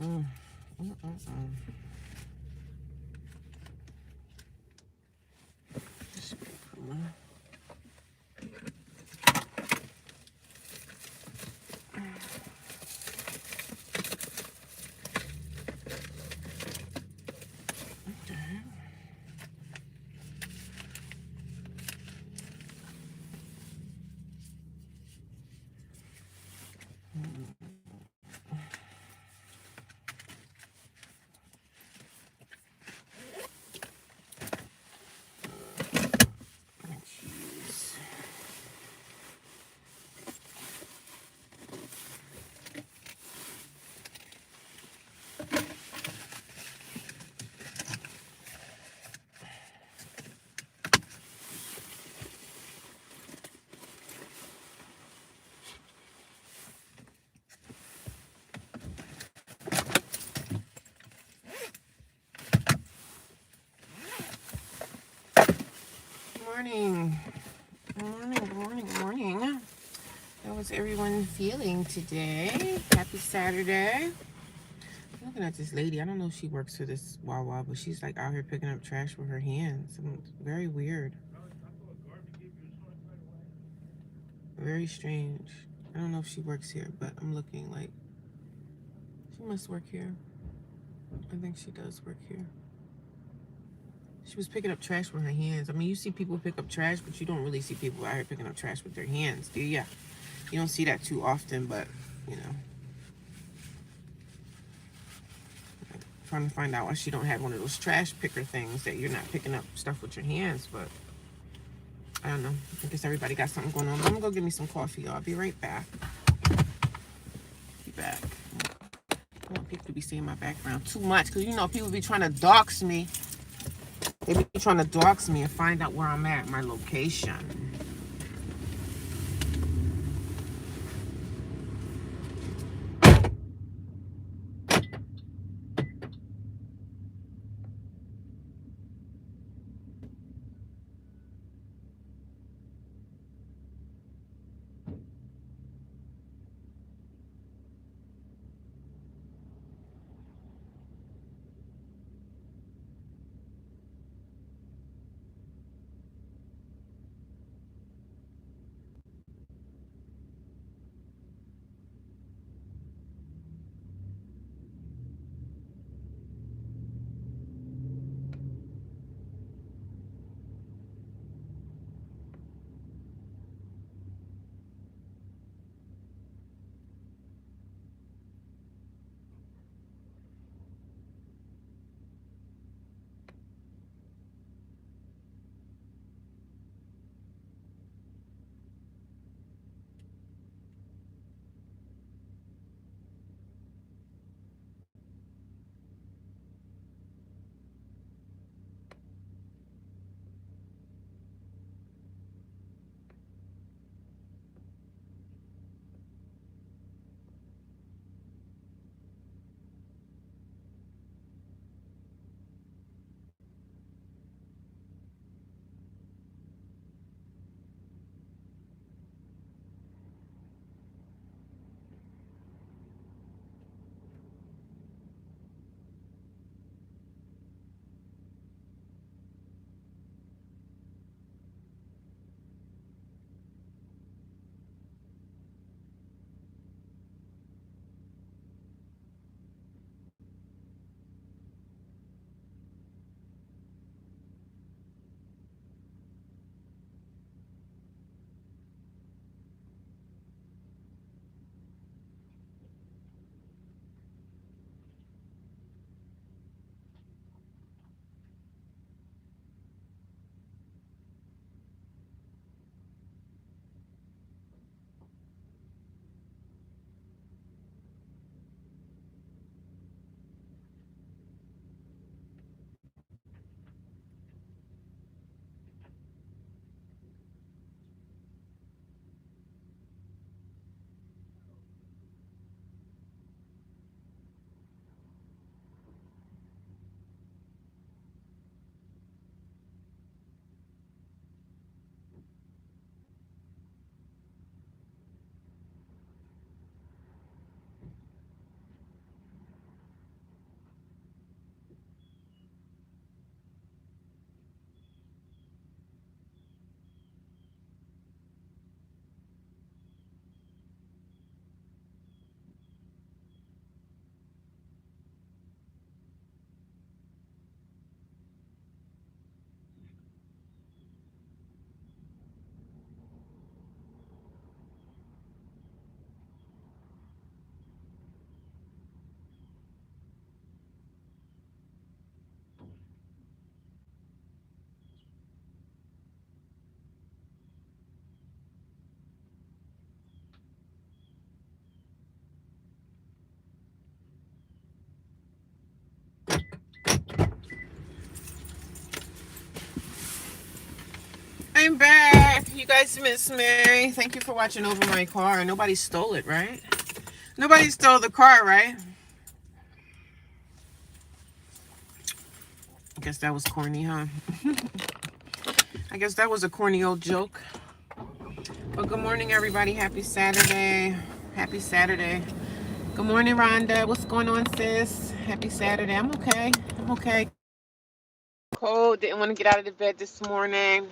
Mm. Mm-mm-mm. Morning. Morning, morning, morning. How is everyone feeling today? Happy Saturday. I'm looking at this lady. I don't know if she works for this Wawa, but she's like out here picking up trash with her hands. Very weird. Very strange. I don't know if she works here, but I'm looking like she must work here. I think she does work here. She was picking up trash with her hands. I mean, you see people pick up trash, but you don't really see people out here picking up trash with their hands, do you? You don't see that too often, but, you know. I'm trying to find out why she don't have one of those trash picker things that you're not picking up stuff with your hands, but I don't know. I guess everybody got something going on. But I'm going to go get me some coffee, y'all. I'll be right back. Be back. I don't want people to be seeing my background too much, because, you know, people be trying to dox me. They be trying to dox me and find out where I'm at, my location. guys miss Mary. Thank you for watching over my car. Nobody stole it, right? Nobody stole the car, right? I guess that was corny, huh? I guess that was a corny old joke. Well, good morning, everybody. Happy Saturday. Happy Saturday. Good morning, Rhonda. What's going on, sis? Happy Saturday. I'm okay. I'm okay. Cold. Didn't want to get out of the bed this morning.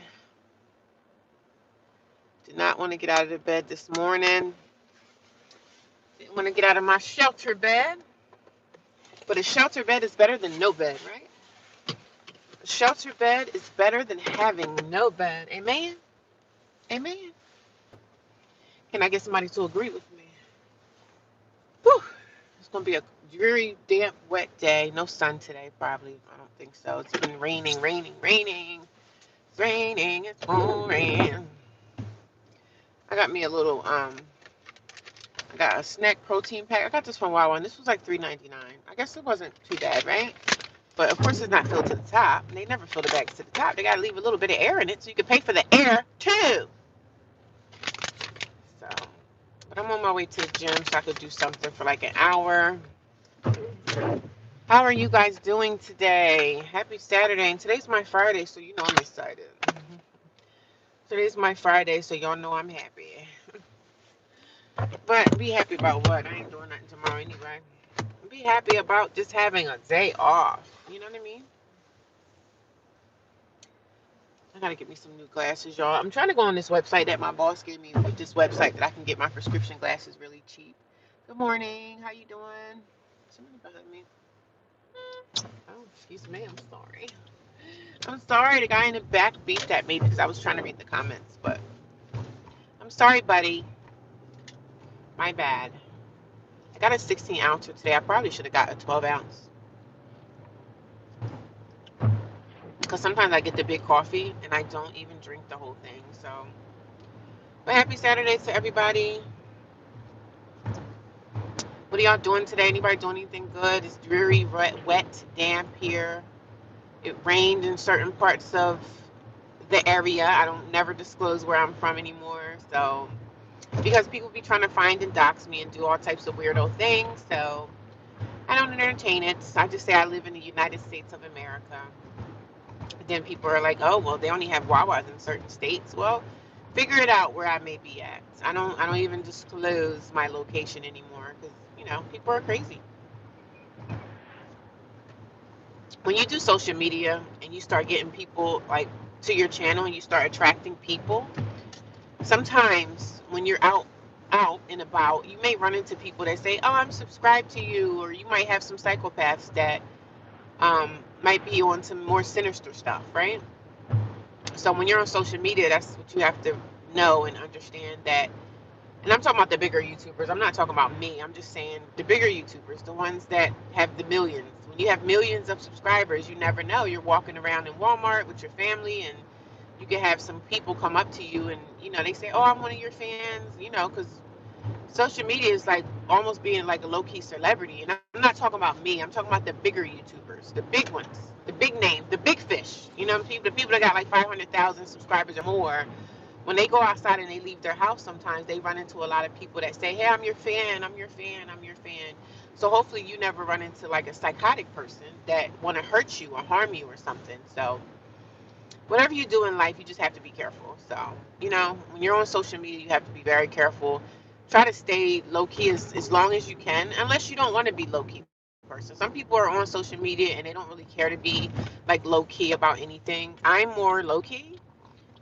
Did not want to get out of the bed this morning. Didn't want to get out of my shelter bed. But a shelter bed is better than no bed, right? A shelter bed is better than having no bed. Amen? Amen. Can I get somebody to agree with me? Whew. It's going to be a dreary, damp, wet day. No sun today, probably. I don't think so. It's been raining, raining, raining. It's raining. It's pouring. I got me a little, I got a snack protein pack. I got this from Wawa, and this was like $3.99. I guess it wasn't too bad, right? But of course, it's not filled to the top. And they never fill the bags to the top. They got to leave a little bit of air in it so you can pay for the air too. So, but I'm on my way to the gym so I could do something for like an hour. How are you guys doing today? Happy Saturday. And today's my Friday, so you know I'm excited. Today's my Friday, so y'all know I'm happy. But be happy about what? I ain't doing nothing tomorrow anyway. Be happy about just having a day off. You know what I mean? I gotta get me some new glasses, y'all. I'm trying to go on this website that my boss gave me, with this website that I can get my prescription glasses really cheap. Good morning. How you doing? Somebody behind me. Oh, excuse me. I'm sorry. I'm sorry. The guy in the back beeped at me because I was trying to read the comments, but I'm sorry, buddy. My bad. I got a 16 ouncer today. I probably should have got a 12 ounce. Because sometimes I get the big coffee and I don't even drink the whole thing. So, but happy Saturday to everybody. What are y'all doing today? Anybody doing anything good? It's dreary, wet, damp here. It rained in certain parts of the area. I don't never disclose where I'm from anymore. So, because people be trying to find and dox me and do all types of weirdo things. So, I don't entertain it. I just say I live in the United States of America. Then people are like, oh, well, they only have Wawas in certain states. Well, figure it out where I may be at. I don't even disclose my location anymore because, people are crazy. When you do social media and you start getting people like to your channel and you start attracting people, sometimes when you're out and about, you may run into people that say, oh, I'm subscribed to you, or you might have some psychopaths that might be on some more sinister stuff, right? So when you're on social media, that's what you have to know and understand that. And I'm talking about the bigger YouTubers. I'm not talking about me. I'm just saying the bigger YouTubers, the ones that have the millions. When you have millions of subscribers, you never know. You're walking around in Walmart with your family, and you can have some people come up to you and, they say, oh, I'm one of your fans, because social media is like almost being like a low-key celebrity. And I'm not talking about me. I'm talking about the bigger YouTubers, the big ones, the big name, the big fish. The people that got like 500,000 subscribers or more. When they go outside and they leave their house, sometimes they run into a lot of people that say, hey, I'm your fan, I'm your fan, I'm your fan. So hopefully you never run into like a psychotic person that want to hurt you or harm you or something. So whatever you do in life, you just have to be careful. So, when you're on social media, you have to be very careful. Try to stay low-key as long as you can, unless you don't want to be low-key person. Some people are on social media and they don't really care to be like low-key about anything. I'm more low-key,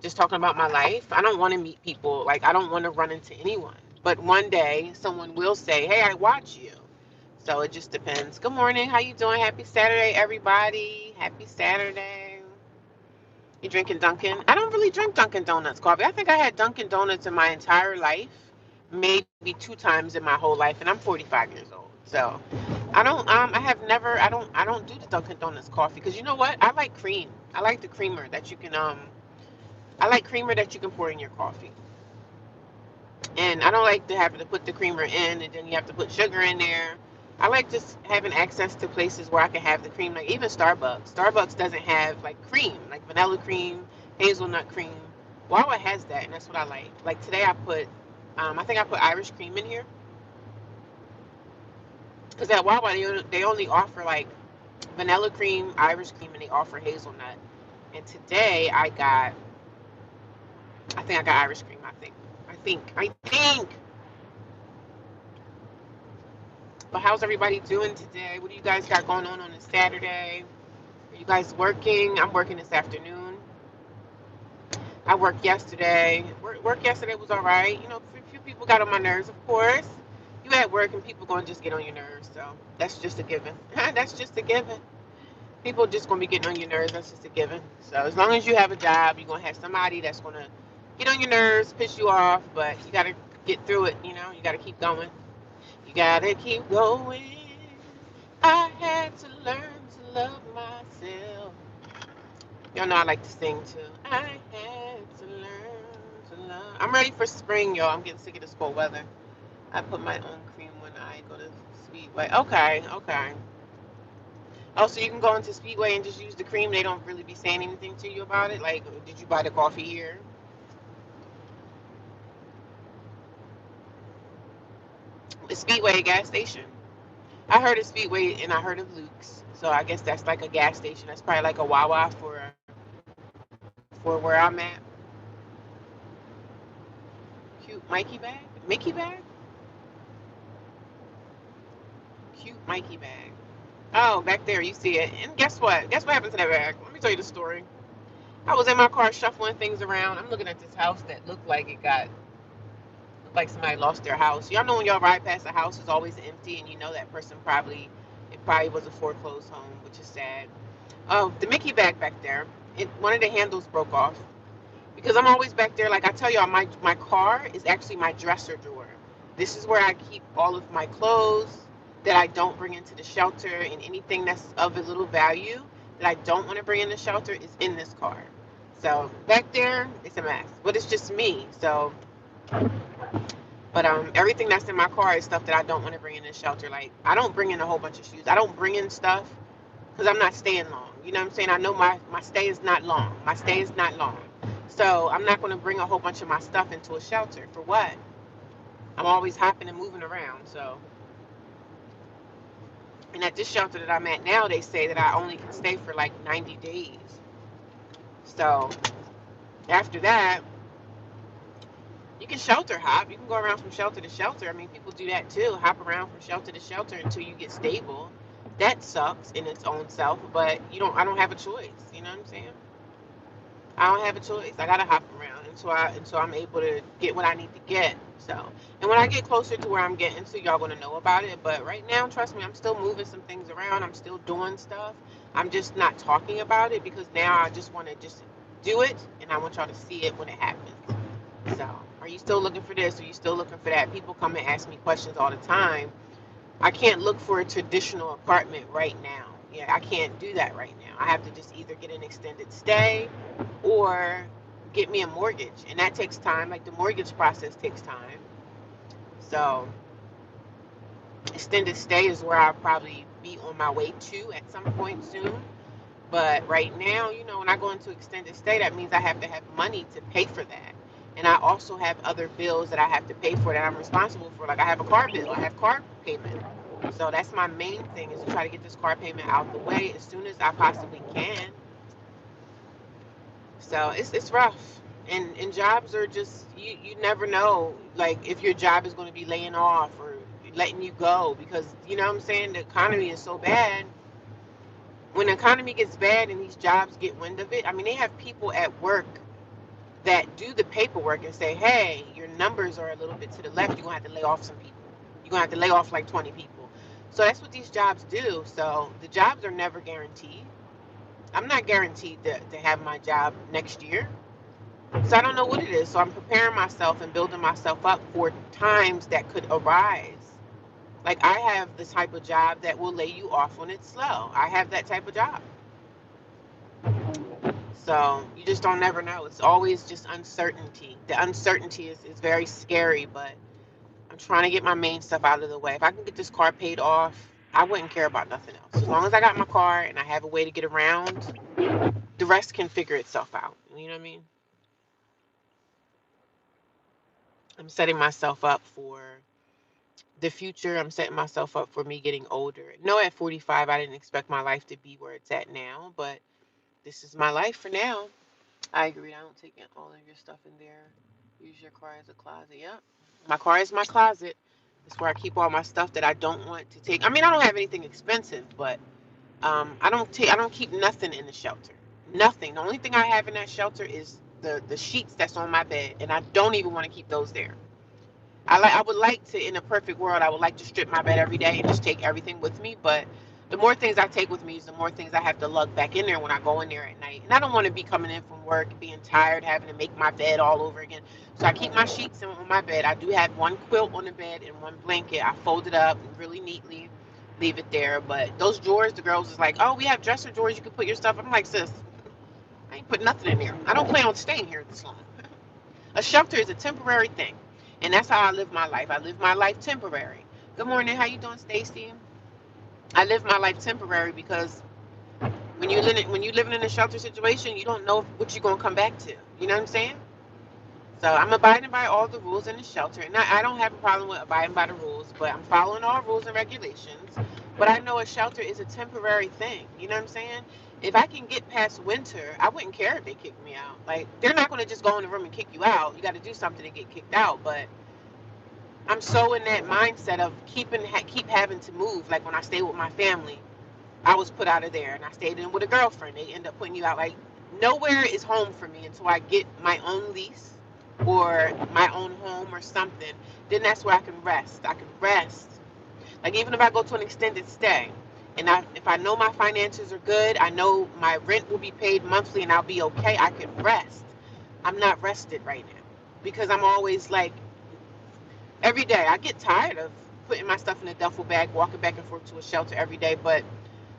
just talking about my life. I don't want to meet people. Like, I don't want to run into anyone. But one day, someone will say, hey, I watch you. So it just depends. Good morning. How you doing? Happy Saturday, everybody. Happy Saturday. You drinking Dunkin'? I don't really drink Dunkin' Donuts coffee. I think I had Dunkin' Donuts in my entire life, maybe 2 times in my whole life, and I'm 45 years old. So I don't do the Dunkin' Donuts coffee because you know what? I like cream. I like the creamer that you can I like creamer that you can pour in your coffee. And I don't like to have to put the creamer in and then you have to put sugar in there. I like just having access to places where I can have the cream, like even Starbucks. Starbucks doesn't have like cream, like vanilla cream, hazelnut cream. Wawa has that, and that's what I like. Like today, I think I put Irish cream in here because at Wawa they only offer like vanilla cream, Irish cream, and they offer hazelnut. And today I think I got Irish cream. I think. But how's everybody doing today? What do you guys got going on this Saturday? Are you guys working? I'm working this afternoon. I worked yesterday. Work yesterday was all right. You know, a few people got on my nerves, of course. You at work and people gonna just get on your nerves, so that's just a given. That's just a given. People just gonna be getting on your nerves. That's just a given. So as long as you have a job, you're gonna have somebody that's gonna get on your nerves, piss you off, but you gotta get through it. You know, you gotta keep going. You gotta keep going. I had to learn to love myself. Y'all know I like to sing too. I had to learn to love. I'm ready for spring, y'all. I'm getting sick of this cold weather. I put my own cream when I go to Speedway. Okay, okay. Oh, so you can go into Speedway and just use the cream. They don't really be saying anything to you about it. Like, did you buy the coffee here? The Speedway gas station. I heard of Speedway and I heard of Luke's. So I guess that's like a gas station. That's probably like a Wawa for where I'm at. Cute Mikey bag? Mickey bag? Cute Mikey bag. Oh, back there, you see it. And guess what? Guess what happened to that bag? Let me tell you the story. I was in my car shuffling things around. I'm looking at this house that looked like somebody lost their house. Y'all know when y'all ride past a house, it's always empty, and you know that person it probably was a foreclosed home, which is sad. Oh, the Mickey bag back there, one of the handles broke off. Because I'm always back there. Like I tell y'all, my car is actually my dresser drawer. This is where I keep all of my clothes that I don't bring into the shelter, and anything that's of a little value that I don't want to bring in the shelter is in this car. So back there, it's a mess, but it's just me. So, but everything that's in my car is stuff that I don't want to bring in the shelter. Like I don't bring in a whole bunch of shoes. I don't bring in stuff because I'm not staying long. You know what I'm saying? I know my stay is not long. My stay is not long. So I'm not going to bring a whole bunch of my stuff into a shelter. For what? I'm always hopping and moving around. So, and at this shelter that I'm at now, they say that I only can stay for like 90 days. So after that, you can shelter hop. You can go around from shelter to shelter. I mean, people do that too. Hop around from shelter to shelter until you get stable. That sucks in its own self, but you don't. I don't have a choice. You know what I'm saying? I don't have a choice. I gotta hop around until I'm able to get what I need to get. So, and when I get closer to where I'm getting to, y'all gonna know about it. But right now, trust me, I'm still moving some things around. I'm still doing stuff. I'm just not talking about it because now I just want to just do it, and I want y'all to see it when it happens. So, are you still looking for this? Are you still looking for that? People come and ask me questions all the time. I can't look for a traditional apartment right now. Yeah, I can't do that right now. I have to just either get an extended stay or get me a mortgage. And that takes time. Like the mortgage process takes time. So extended stay is where I'll probably be on my way to at some point soon. But right now, you know, when I go into extended stay, that means I have to have money to pay for that. And I also have other bills that I have to pay for that I'm responsible for. Like I have a car bill, I have car payment. So that's my main thing is to try to get this car payment out the way as soon as I possibly can. So it's rough. And jobs are just you never know like if your job is going to be laying off or letting you go because you know what I'm saying the economy is so bad. When the economy gets bad and these jobs get wind of it, I mean they have people at work that do the paperwork and say, hey, your numbers are a little bit to the left. You're gonna have to lay off some people. You're gonna have to lay off like 20 people. So that's what these jobs do. So the jobs are never guaranteed. I'm not guaranteed to have my job next year. So I don't know what it is. So I'm preparing myself and building myself up for times that could arise. Like I have the type of job that will lay you off when it's slow. I have that type of job. So you just don't never know. It's always just uncertainty. The uncertainty is very scary, but I'm trying to get my main stuff out of the way. If I can get this car paid off, I wouldn't care about nothing else. As long as I got my car and I have a way to get around, the rest can figure itself out. You know what I mean? I'm setting myself up for the future. I'm setting myself up for me getting older. No, at 45, I didn't expect my life to be where it's at now, but this is my life for now. I agree. I don't take all of your stuff in there. Use your car as a closet. Yep. My car is my closet. It's where I keep all my stuff that I don't want to take. I mean, I don't have anything expensive, but I don't keep nothing in the shelter. Nothing. The only thing I have in that shelter is the sheets that's on my bed, and I don't even want to keep those there. I would like to, in a perfect world, I would like to strip my bed every day and just take everything with me. But the more things I take with me is the more things I have to lug back in there when I go in there at night. And I don't want to be coming in from work, being tired, having to make my bed all over again. So I keep my sheets on my bed. I do have one quilt on the bed and one blanket. I fold it up really neatly, leave it there. But those drawers, the girls is like, oh, we have dresser drawers. You can put your stuff. I'm like, sis, I ain't put nothing in there. I don't plan on staying here this long. A shelter is a temporary thing, and that's how I live my life. I live my life temporary. Good morning. How you doing, Stacy? I live my life temporary because when you living in a shelter situation, you don't know what you're gonna come back to. You know what I'm saying? So I'm abiding by all the rules in the shelter, and I don't have a problem with abiding by the rules, but I'm following all rules and regulations. But I know a shelter is a temporary thing. You know what I'm saying? If I can get past winter, I wouldn't care if they kicked me out. Like they're not going to just go in the room and kick you out. You got to do something to get kicked out. But I'm so in that mindset of keep having to move. Like when I stay with my family, I was put out of there, and I stayed in with a girlfriend. They end up putting you out. Like nowhere is home for me until I get my own lease or my own home or something. Then that's where I can rest. I can rest. Like even if I go to an extended stay, and if I know my finances are good, I know my rent will be paid monthly, and I'll be okay. I can rest. I'm not rested right now because I'm always like every day. I get tired of putting my stuff in a duffel bag, walking back and forth to a shelter every day, but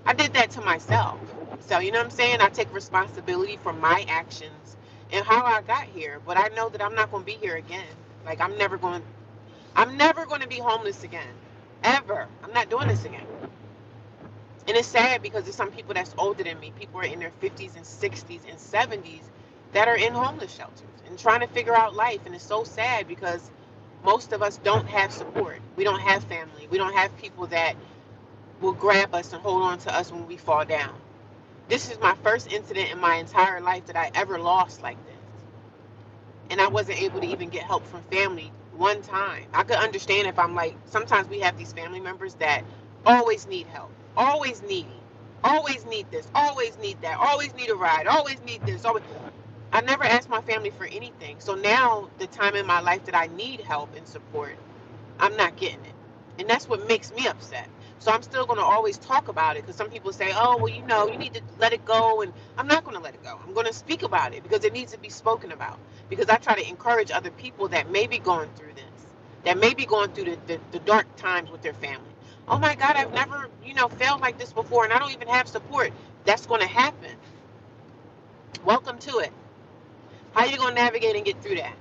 I did that to myself. So, you know what I'm saying? I take responsibility for my actions and how I got here. But I know that I'm not going to be here again. Like I'm never going to be homeless again. Ever. I'm not doing this again. And it's sad because there's some people that's older than me. People are in their 50s and 60s and 70s that are in homeless shelters and trying to figure out life. And it's so sad because most of us don't have support. We don't have family. We don't have people that will grab us and hold on to us when we fall down. This is my first incident in my entire life that I ever lost like this. And I wasn't able to even get help from family one time. I could understand if I'm like, sometimes we have these family members that always need help, always needy, always need this, always need that, always need a ride, always need this. Always. I never asked my family for anything. So now, the time in my life that I need help and support, I'm not getting it. And that's what makes me upset. So I'm still going to always talk about it because some people say, oh, well, you need to let it go. And I'm not going to let it go. I'm going to speak about it because it needs to be spoken about. Because I try to encourage other people that may be going through this, that may be going through the dark times with their family. Oh my God, I've never, felt like this before and I don't even have support. That's going to happen. Welcome to it. How are you going to navigate and get through that?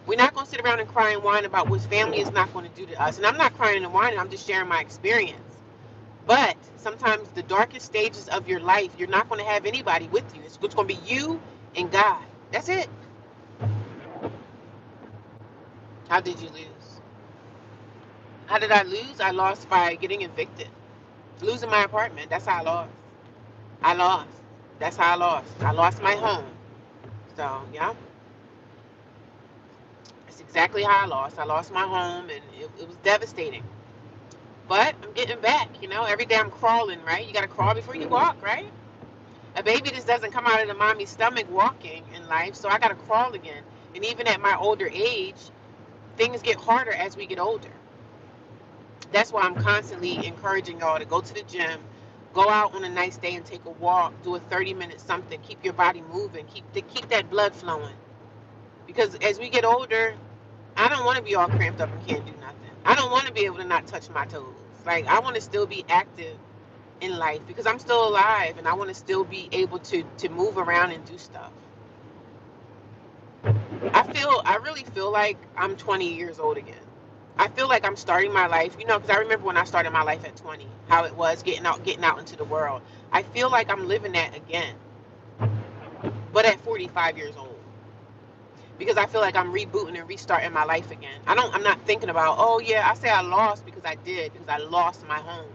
We're not going to sit around and cry and whine about what family is not going to do to us. And I'm not crying and whining, I'm just sharing my experience. But sometimes the darkest stages of your life, you're not going to have anybody with you. It's going to be you and God. That's it. How did you lose? How did I lose? I lost by getting evicted. Losing my apartment. That's how I lost. I lost. That's how I lost. I lost my home. So, yeah, that's exactly how I lost. I lost my home and it was devastating. But I'm getting back, Every day I'm crawling, right? You got to crawl before you walk, right? A baby just doesn't come out of the mommy's stomach walking in life, so I got to crawl again. And even at my older age, things get harder as we get older. That's why I'm constantly encouraging y'all to go to the gym, go out on a nice day and take a walk, do a 30-minute something, keep your body moving, keep that blood flowing. Because as we get older, I don't want to be all cramped up and can't do nothing. I don't want to be able to not touch my toes. Like I want to still be active in life because I'm still alive and I want to still be able to move around and do stuff. I really feel like I'm 20 years old again. I feel like I'm starting my life, because I remember when I started my life at 20, how it was getting out into the world. I feel like I'm living that again, but at 45 years old. because I feel like I'm rebooting and restarting my life again. I'm not thinking about, oh yeah, I say I lost because I did, because I lost my home.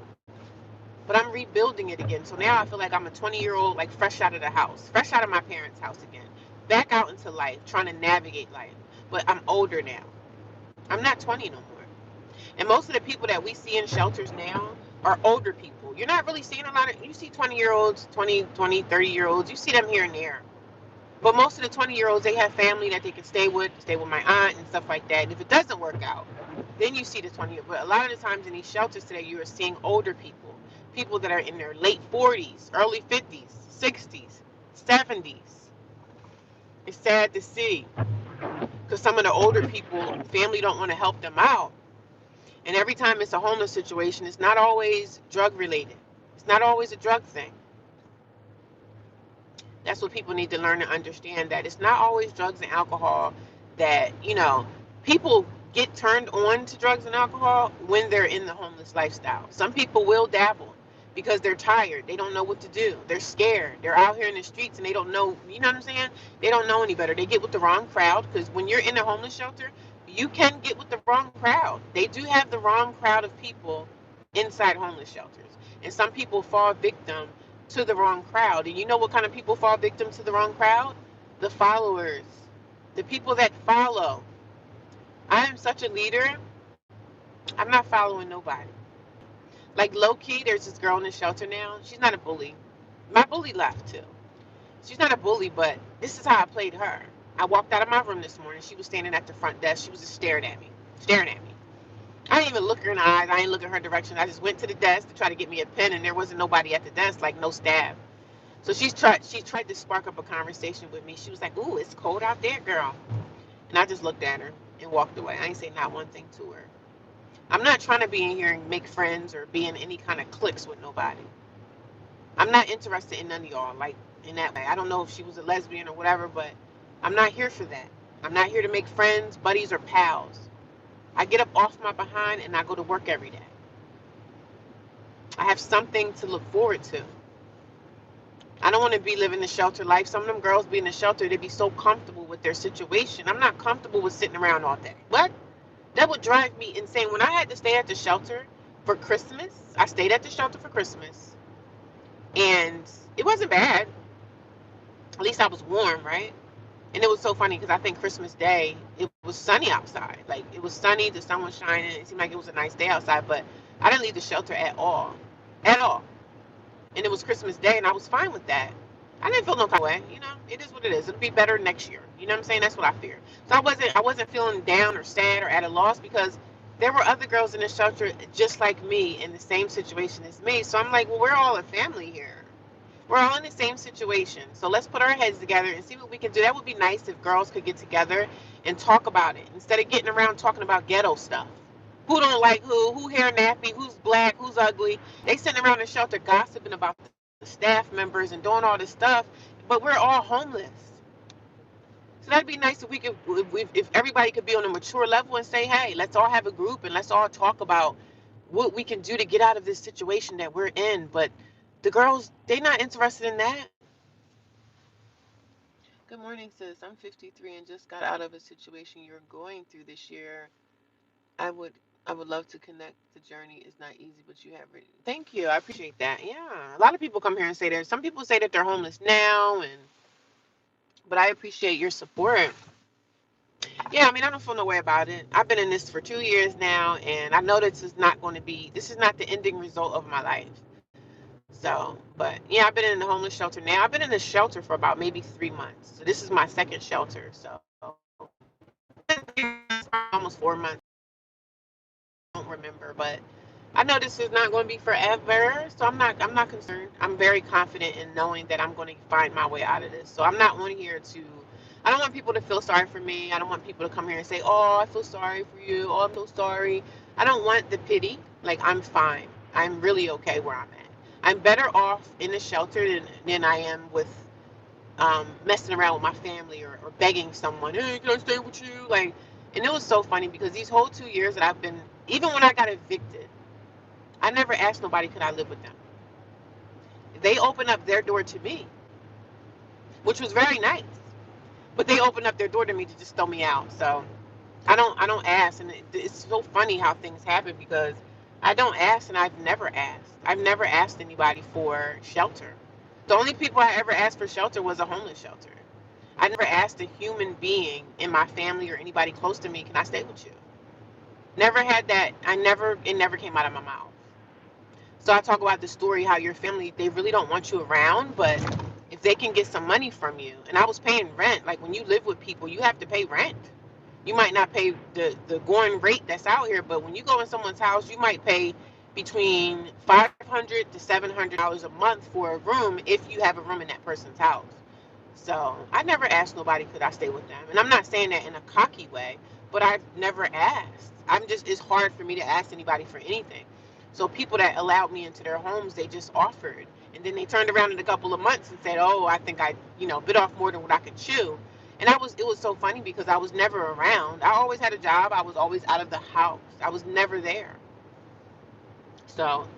But I'm rebuilding it again. So now I feel like I'm a 20-year-old, like fresh out of the house, fresh out of my parents' house again, back out into life, trying to navigate life. But I'm older now. I'm not 20 no more. And most of the people that we see in shelters now are older people. You're not really seeing a lot of, you see 20-year-olds, 30-year-olds, you see them here and there. But most of the 20-year-olds, they have family that they can stay with my aunt and stuff like that. And if it doesn't work out, then you see the 20-year. But a lot of the times in these shelters today, you are seeing older people, people that are in their late 40s, early 50s, 60s, 70s. It's sad to see because some of the older people, family don't want to help them out. And every time it's a homeless situation, it's not always drug related. It's not always a drug thing. That's what people need to learn to understand, that it's not always drugs and alcohol. That, people get turned on to drugs and alcohol when they're in the homeless lifestyle. Some people will dabble because they're tired. They don't know what to do. They're scared. They're out here in the streets and they don't know, you know what I'm saying? They don't know any better. They get with the wrong crowd, because when you're in a homeless shelter, you can get with the wrong crowd. They do have the wrong crowd of people inside homeless shelters. And some people fall victim to the wrong crowd. And you know what kind of people fall victim to the wrong crowd? The followers, the people that follow. I am such a leader. I'm not following nobody. Like low key, there's this girl in the shelter now. She's not a bully. My bully left too. She's not a bully, but this is how I played her. I walked out of my room this morning. She was standing at the front desk. She was just staring at me, staring at me. I didn't even look her in the eyes. I didn't look in her direction. I just went to the desk to try to get me a pen, and there wasn't nobody at the desk, like no staff. So she tried to spark up a conversation with me. She was like, "Ooh, it's cold out there, girl." And I just looked at her and walked away. I ain't say not one thing to her. I'm not trying to be in here and make friends or be in any kind of cliques with nobody. I'm not interested in none of y'all, like, in that way. I don't know if she was a lesbian or whatever, but I'm not here for that. I'm not here to make friends, buddies, or pals. I get up off my behind and I go to work every day. I have something to look forward to. I don't want to be living the shelter life. Some of them girls be in the shelter, they be so comfortable with their situation. I'm not comfortable with sitting around all day. What? That would drive me insane. When I had to stay at the shelter for Christmas, I stayed at the shelter for Christmas. And it wasn't bad. At least I was warm, right? And it was so funny because I think Christmas Day, it was sunny outside. Like, it was sunny, the sun was shining. It seemed like it was a nice day outside, but I didn't leave the shelter at all. At all. And it was Christmas Day, and I was fine with that. I didn't feel no kind of way. It is what it is. It'll be better next year. You know what I'm saying? That's what I fear. So I wasn't feeling down or sad or at a loss, because there were other girls in the shelter just like me in the same situation as me. So I'm like, well, we're all a family here. We're all in the same situation. So let's put our heads together and see what we can do. That would be nice if girls could get together and talk about it instead of getting around talking about ghetto stuff. Who don't like who hair nappy, who's black, who's ugly. They sitting around the shelter gossiping about the staff members and doing all this stuff, but we're all homeless. So that'd be nice if we could, if everybody could be on a mature level and say, hey, let's all have a group and let's all talk about what we can do to get out of this situation that we're in. But the girls, they not interested in that. Good morning, sis. I'm 53 and just got out of a situation you're going through this year. I would I would love to connect. The journey is not easy, but you have it. Thank you. I appreciate that. Yeah. A lot of people come here and say that. Some people say that they're homeless now, and but I appreciate your support. Yeah, I mean, I don't feel no way about it. I've been in this for 2 years now, and I know this is not the ending result of my life. So, but yeah, I've been in the homeless shelter now. I've been in the shelter for about maybe 3 months. So this is my second shelter. So almost 4 months. I don't remember, but I know this is not going to be forever. So I'm not concerned. I'm very confident in knowing that I'm going to find my way out of this. So I'm not on here to. I don't want people to feel sorry for me. I don't want people to come here and say, "Oh, I feel sorry for you. Oh, I'm so sorry." I don't want the pity. Like, I'm fine. I'm really okay where I'm at. I'm better off in the shelter than I am with messing around with my family, or begging someone, hey, can I stay with you? Like, and it was so funny because these whole 2 years that I've been, even when I got evicted, I never asked nobody could I live with them. They opened up their door to me, which was very nice. But they open up their door to me to just throw me out. So I don't ask, and it's so funny how things happen because I don't ask, and I've never asked. I've never asked anybody for shelter. The only people I ever asked for shelter was a homeless shelter. I never asked a human being in my family or anybody close to me, "Can I stay with you?" Never had that. It never came out of my mouth. So I talk about the story how your family, they really don't want you around, but if they can get some money from you, and I was paying rent. Like when you live with people, you have to pay rent. You might not pay the going rate that's out here, but when you go in someone's house, you might pay between $500 to $700 a month for a room if you have a room in that person's house. So I never asked nobody could I stay with them, and I'm not saying that in a cocky way, but I've never asked. It's hard for me to ask anybody for anything. So people that allowed me into their homes, they just offered, and then they turned around in a couple of months and said, "Oh, I think I, bit off more than what I could chew." And it was so funny because I was never around. I always had a job. I was always out of the house. I was never there. So,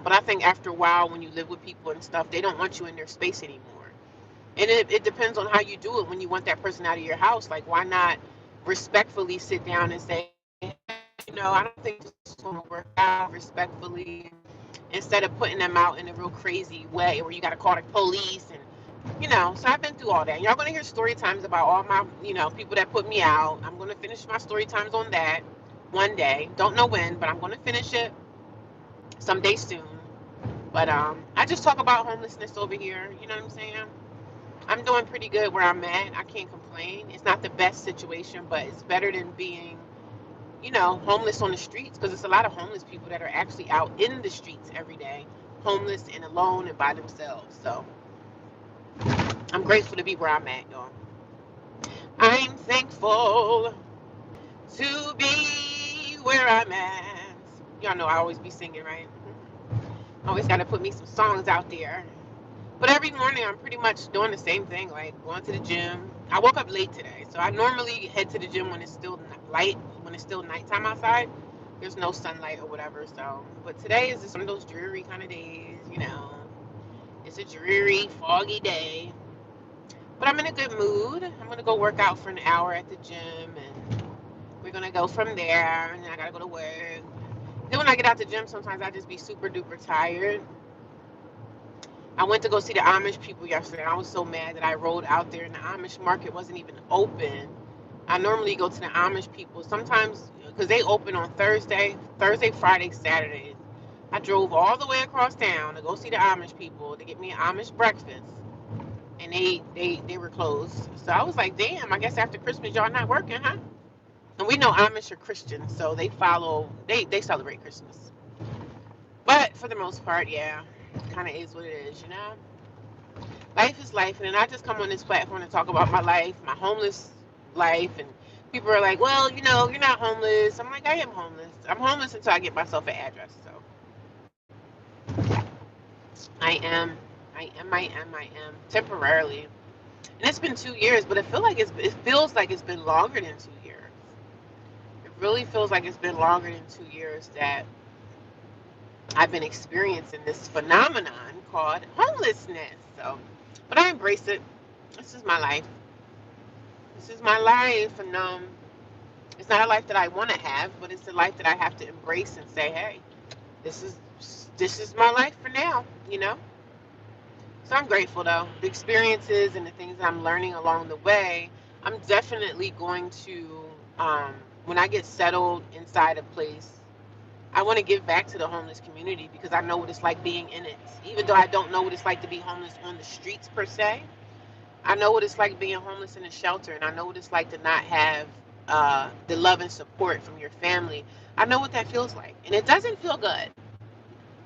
but I think after a while, when you live with people and stuff, they don't want you in their space anymore. And it depends on how you do it when you want that person out of your house. Like, why not respectfully sit down and say, "Hey, I don't think this is going to work out," respectfully, instead of putting them out in a real crazy way where you got to call the police and. So I've been through all that. And y'all gonna hear story times about all my, people that put me out. I'm gonna finish my story times on that one day. Don't know when, but I'm gonna finish it someday soon. But I just talk about homelessness over here. You know what I'm saying? I'm doing pretty good where I'm at. I can't complain. It's not the best situation, but it's better than being, homeless on the streets because it's a lot of homeless people that are actually out in the streets every day, homeless and alone and by themselves. So I'm grateful to be where I'm at, y'all. I'm thankful to be where I'm at. Y'all know I always be singing, right? Always got to put me some songs out there. But every morning I'm pretty much doing the same thing, like going to the gym. I woke up late today, so I normally head to the gym when it's still light, when it's still nighttime outside. There's no sunlight or whatever. So, but today is just one of those dreary kind of days. It's a dreary, foggy day. But I'm in a good mood. I'm gonna go work out for an hour at the gym, and we're gonna go from there. And then I gotta go to work. Then when I get out the gym, sometimes I just be super duper tired. I went to go see the Amish people yesterday. I was so mad that I rode out there and the Amish market wasn't even open. I normally go to the Amish people sometimes because they open on Thursday, Friday, Saturdays. I drove all the way across town to go see the Amish people to get me an Amish breakfast, and they were closed. So I was like, damn. I guess after Christmas y'all not working, huh? And we know Amish are Christians, so they celebrate Christmas. But for the most part, yeah, kind of is what it is. Life is life, and then I just come on this platform to talk about my life, my homeless life, and people are like, "Well, you're not homeless." I'm like, "I am homeless. I'm homeless until I get myself an address." So I am, I am temporarily, and it's been 2 years, but it feels like it's been longer than 2 years. It really feels like it's been longer than 2 years that I've been experiencing this phenomenon called homelessness. So, but I embrace it. This is my life. This is my life, and it's not a life that I want to have, but it's a life that I have to embrace and say, "Hey, this is this is my life for now." So I'm grateful though. The experiences and the things that I'm learning along the way, I'm definitely going to when I get settled inside a place, I want to give back to the homeless community because I know what it's like being in it. Even though I don't know what it's like to be homeless on the streets per se, I know what it's like being homeless in a shelter, and I know what it's like to not have the love and support from your family. I know what that feels like, and it doesn't feel good.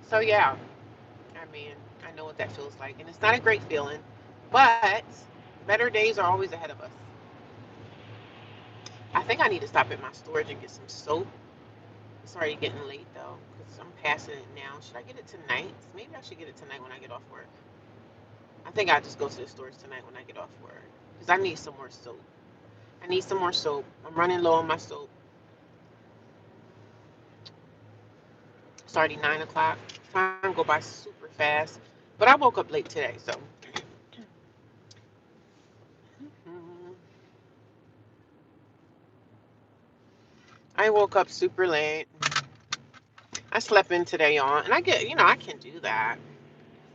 So yeah, I mean, I know what that feels like, and it's not a great feeling, but better days are always ahead of us. I think I need to stop at my storage and get some soap. It's already getting late though, because I'm passing it now. Should I get it tonight? Maybe I should get it tonight when I get off work. I think I'll just go to the stores tonight when I get off work, because I need some more soap. I need some more soap. I'm running low on my soap. It's already 9 o'clock. Time go by super fast. But I woke up late today, so mm, I woke up super late. I slept in today, y'all, and I get, I can do that.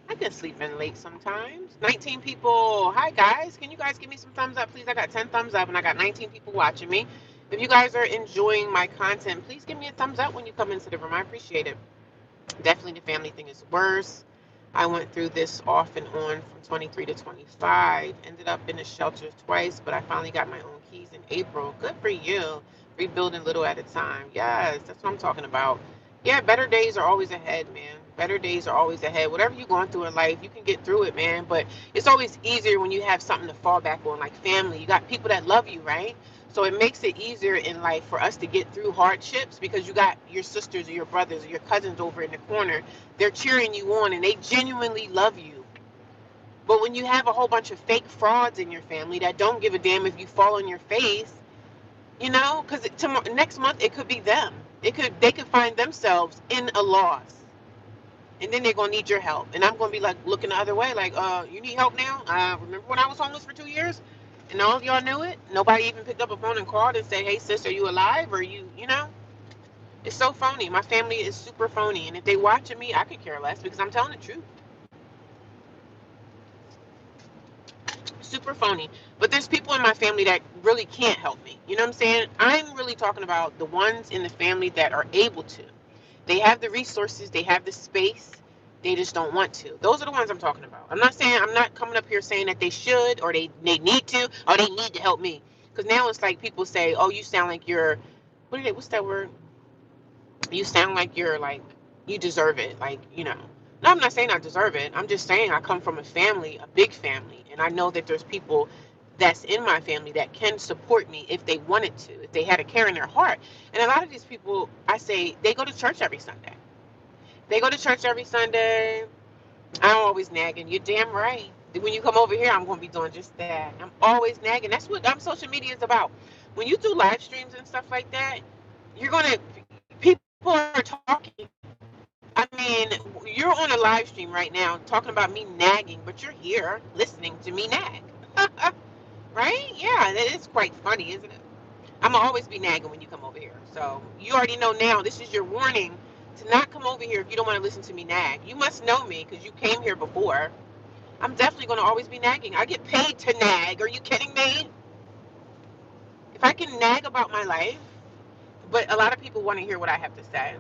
I can sleep in late sometimes. 19 people. Hi, guys. Can you guys give me some thumbs up, please? I got 10 thumbs up, and I got 19 people watching me. If you guys are enjoying my content, please give me a thumbs up when you come into the room. I appreciate it. Definitely the family thing is worse. I went through this off and on from 23 to 25. Ended up in the shelter twice, but I finally got my own keys in April. Good for you. Rebuilding little at a time. Yes, that's what I'm talking about. Yeah, better days are always ahead, man. Better days are always ahead. Whatever you're going through in life, you can get through it, man. But it's always easier when you have something to fall back on, like family. You got people that love you, right? So it makes it easier in life for us to get through hardships because you got your sisters or your brothers or your cousins over in the corner. They're cheering you on and they genuinely love you. But when you have a whole bunch of fake frauds in your family that don't give a damn if you fall on your face, because next month it could be them. They could find themselves in a loss, and then they're gonna need your help. And I'm gonna be like looking the other way, like, you need help now? Remember when I was homeless for 2 years, and all of y'all knew it? Nobody even picked up a phone and called and said, "Hey, sis, are you alive?" Or you. It's so phony. My family is super phony, and if they watching me, I could care less because I'm telling the truth. Super phony. But there's people in my family that really can't help me. You know what I'm saying? I'm really talking about the ones in the family that are able to. They have the resources, they have the space, they just don't want to. Those are the ones I'm talking about. I'm not coming up here saying that they should or they need to or they need to help me. Because now it's like people say, oh, you sound like you're, what's that word? You sound like you're like, you deserve it. Like, No, I'm not saying I deserve it. I'm just saying I come from a family, a big family. And I know that there's people that's in my family that can support me if they wanted to, if they had a care in their heart. And a lot of these people, I say, they go to church every Sunday. They go to church every Sunday. I'm always nagging. You're damn right. When you come over here, I'm going to be doing just that. I'm always nagging. That's what social media is about. When you do live streams and stuff like that, you're going to, people are talking. I mean, you're on a live stream right now talking about me nagging, but you're here listening to me nag. Right? Yeah, that is quite funny, isn't it? I'm going to always be nagging when you come over here. So you already know now, this is your warning to not come over here if you don't want to listen to me nag. You must know me because you came here before. I'm definitely going to always be nagging. I get paid to nag. Are you kidding me? If I can nag about my life, but a lot of people want to hear what I have to say.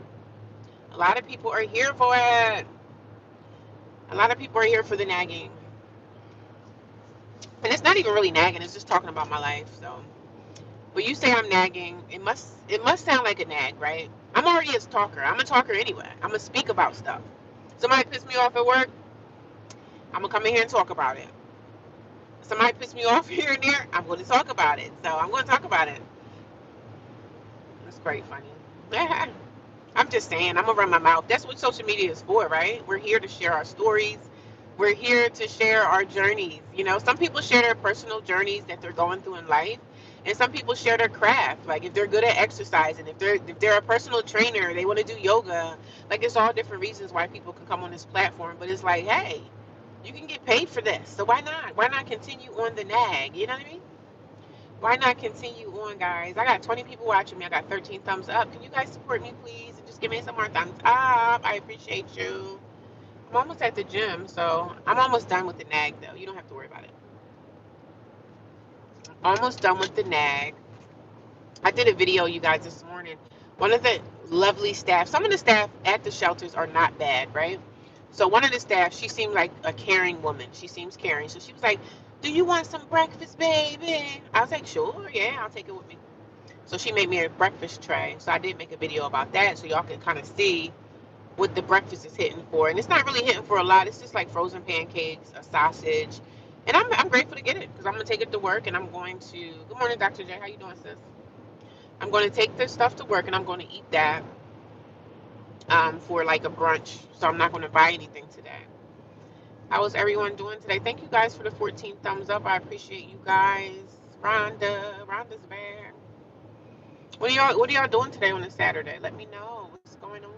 A lot of people are here for it. A lot of people are here for the nagging. And it's not even really nagging, it's just talking about my life. So when you say I'm nagging, it must sound like a nag, right? I'm already a talker. I'm a talker anyway. I'm gonna speak about stuff. Somebody piss me off at work, I'm gonna come in here and talk about it. Somebody piss me off here and there, I'm gonna talk about it. So I'm gonna talk about it. It's quite funny. I'm just saying, I'm gonna run my mouth. That's what social media is for, right? We're here to share our stories. We're here to share our journeys. Some people share their personal journeys that they're going through in life, and some people share their craft. Like if they're good at exercising, if they're a personal trainer, they want to do yoga. Like it's all different reasons why people can come on this platform. But it's like, hey, you can get paid for this, so why not? Why not continue on the nag? You know what I mean? Why not continue on, guys? I got 20 people watching me. I got 13 thumbs up. Can you guys support me, please? And just give me some more thumbs up. I appreciate you. I'm almost at the gym, so I'm almost done with the nag, though. You don't have to worry about it. Almost done with the nag. I did a video, you guys, this morning. One of the lovely staff, some of the staff at the shelters are not bad, right? So one of the staff, she seemed like a caring woman. She seems caring. So she was like, do you want some breakfast, baby? I was like, sure, yeah, I'll take it with me. So she made me a breakfast tray. So I did make a video about that so y'all can kind of see what the breakfast is hitting for. And it's not really hitting for a lot. It's just like frozen pancakes, a sausage. And I'm grateful to get it because I'm going to take it to work and I'm going to, good morning, Dr. J. How you doing, sis? I'm going to take this stuff to work and I'm going to eat that for like a brunch. So I'm not going to buy anything today. How is everyone doing today? Thank you guys for the 14 thumbs up. I appreciate you guys. Rhonda's back. What are y'all doing today on a Saturday? Let me know what's going on.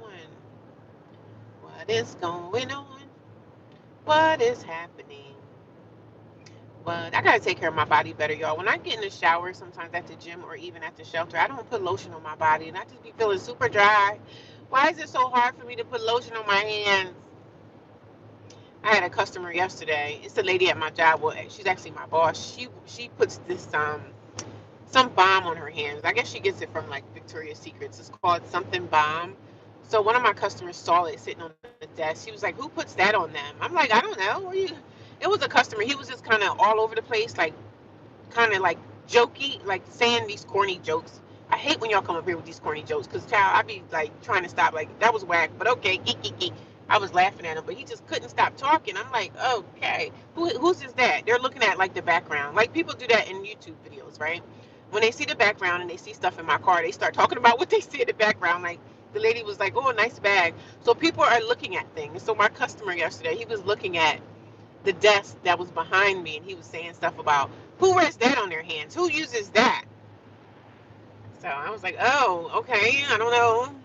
What is going on? What is happening? But I gotta take care of my body better, y'all. When I get in the shower, sometimes at the gym or even at the shelter, I don't put lotion on my body, and I just be feeling super dry. Why is it so hard for me to put lotion on my hands? I had a customer yesterday. It's a lady at my job. Well, she's actually my boss. She puts this some balm on her hands. I guess she gets it from like Victoria's Secrets. It's called something balm. So one of my customers saw it sitting on the desk. She was like, "Who puts that on them?" I'm like, "I don't know. What you?" It was a customer. He was just kind of all over the place, like kind of like jokey, like saying these corny jokes. I hate when y'all come up here with these corny jokes, cause child, I be like trying to stop, like that was whack, but okay, geek geek geek. I was laughing at him, but he just couldn't stop talking. I'm like, okay, who's is that? They're looking at like the background, like people do that in YouTube videos, right? When they see the background and they see stuff in my car, they start talking about what they see in the background. Like the lady was like, "Oh, nice bag." So people are looking at things. So my customer yesterday, he was looking at the desk that was behind me, and he was saying stuff about who wears that on their hands, who uses that. So I was like, oh, okay, I don't know.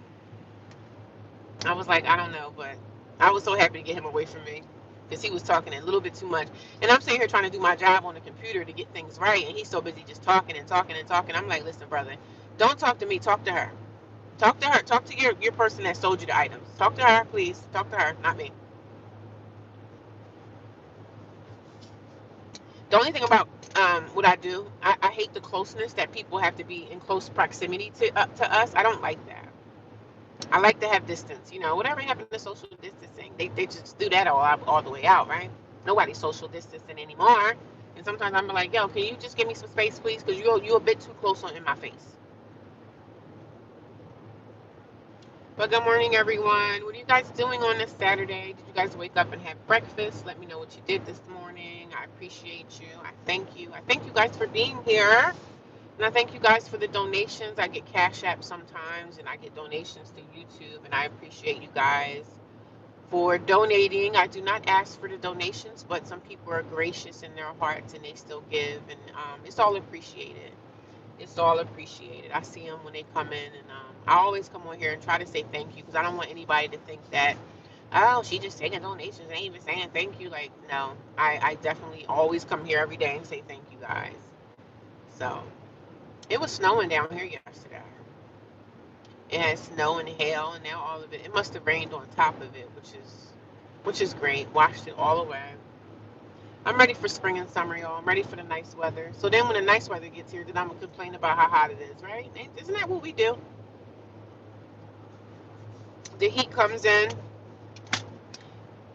I was like, I don't know, but I was so happy to get him away from me because he was talking a little bit too much. And I'm sitting here trying to do my job on the computer to get things right, and he's so busy just talking and talking and talking. I'm like, listen, brother, don't talk to me, talk to her. Talk to her. Talk to your person that sold you the items. Talk to her, please. Talk to her, not me. The only thing about what I do, I hate the closeness that people have to be in close proximity to us. I don't like that. I like to have distance. You know, whatever happened to social distancing, they just threw that all the way out, right? Nobody's social distancing anymore. And sometimes I'm like, yo, can you just give me some space, please? Because you're a bit too close in my face. But good morning, everyone. What are you guys doing on this Saturday? Did you guys wake up and have breakfast? Let me know what you did this morning. I appreciate you. I thank you. I thank you guys for being here. And I thank you guys for the donations. I get Cash App sometimes, and I get donations through YouTube, and I appreciate you guys for donating. I do not ask for the donations, but some people are gracious in their hearts and they still give, and it's all appreciated. It's all appreciated. I see them when they come in, and I always come on here and try to say thank you because I don't want anybody to think that, oh, she just taking donations and ain't even saying thank you. Like, no, I definitely always come here every day and say thank you guys. So it was snowing down here yesterday. It had snow and hail, and now all of it. It must have rained on top of it, which is great. Washed it all away. I'm ready for spring and summer, y'all. I'm ready for the nice weather. So then, when the nice weather gets here, then I'm gonna complain about how hot it is, right? Isn't that what we do? The heat comes in,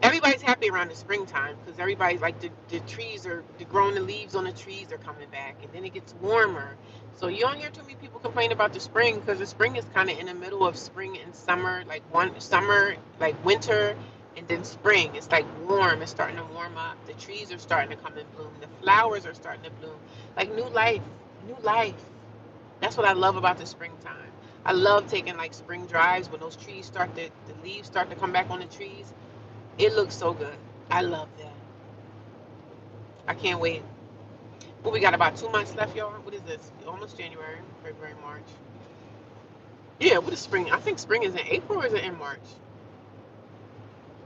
everybody's happy around the springtime because everybody's like the trees are the growing, the leaves on the trees are coming back, and then it gets warmer. So you don't hear too many people complain about the spring because the spring is kind of in the middle of spring and summer, like one summer, like winter, and then spring. It's like warm. It's starting to warm up. The trees are starting to come in bloom. The flowers are starting to bloom. Like new life, new life. That's what I love about the springtime. I love taking like spring drives when those trees start to the leaves start to come back on the trees. It looks so good. I love that. I can't wait. Well, we got about 2 months left, y'all. What is this? Almost January, February, March. Yeah, what is spring? I think spring is in April or is it in March?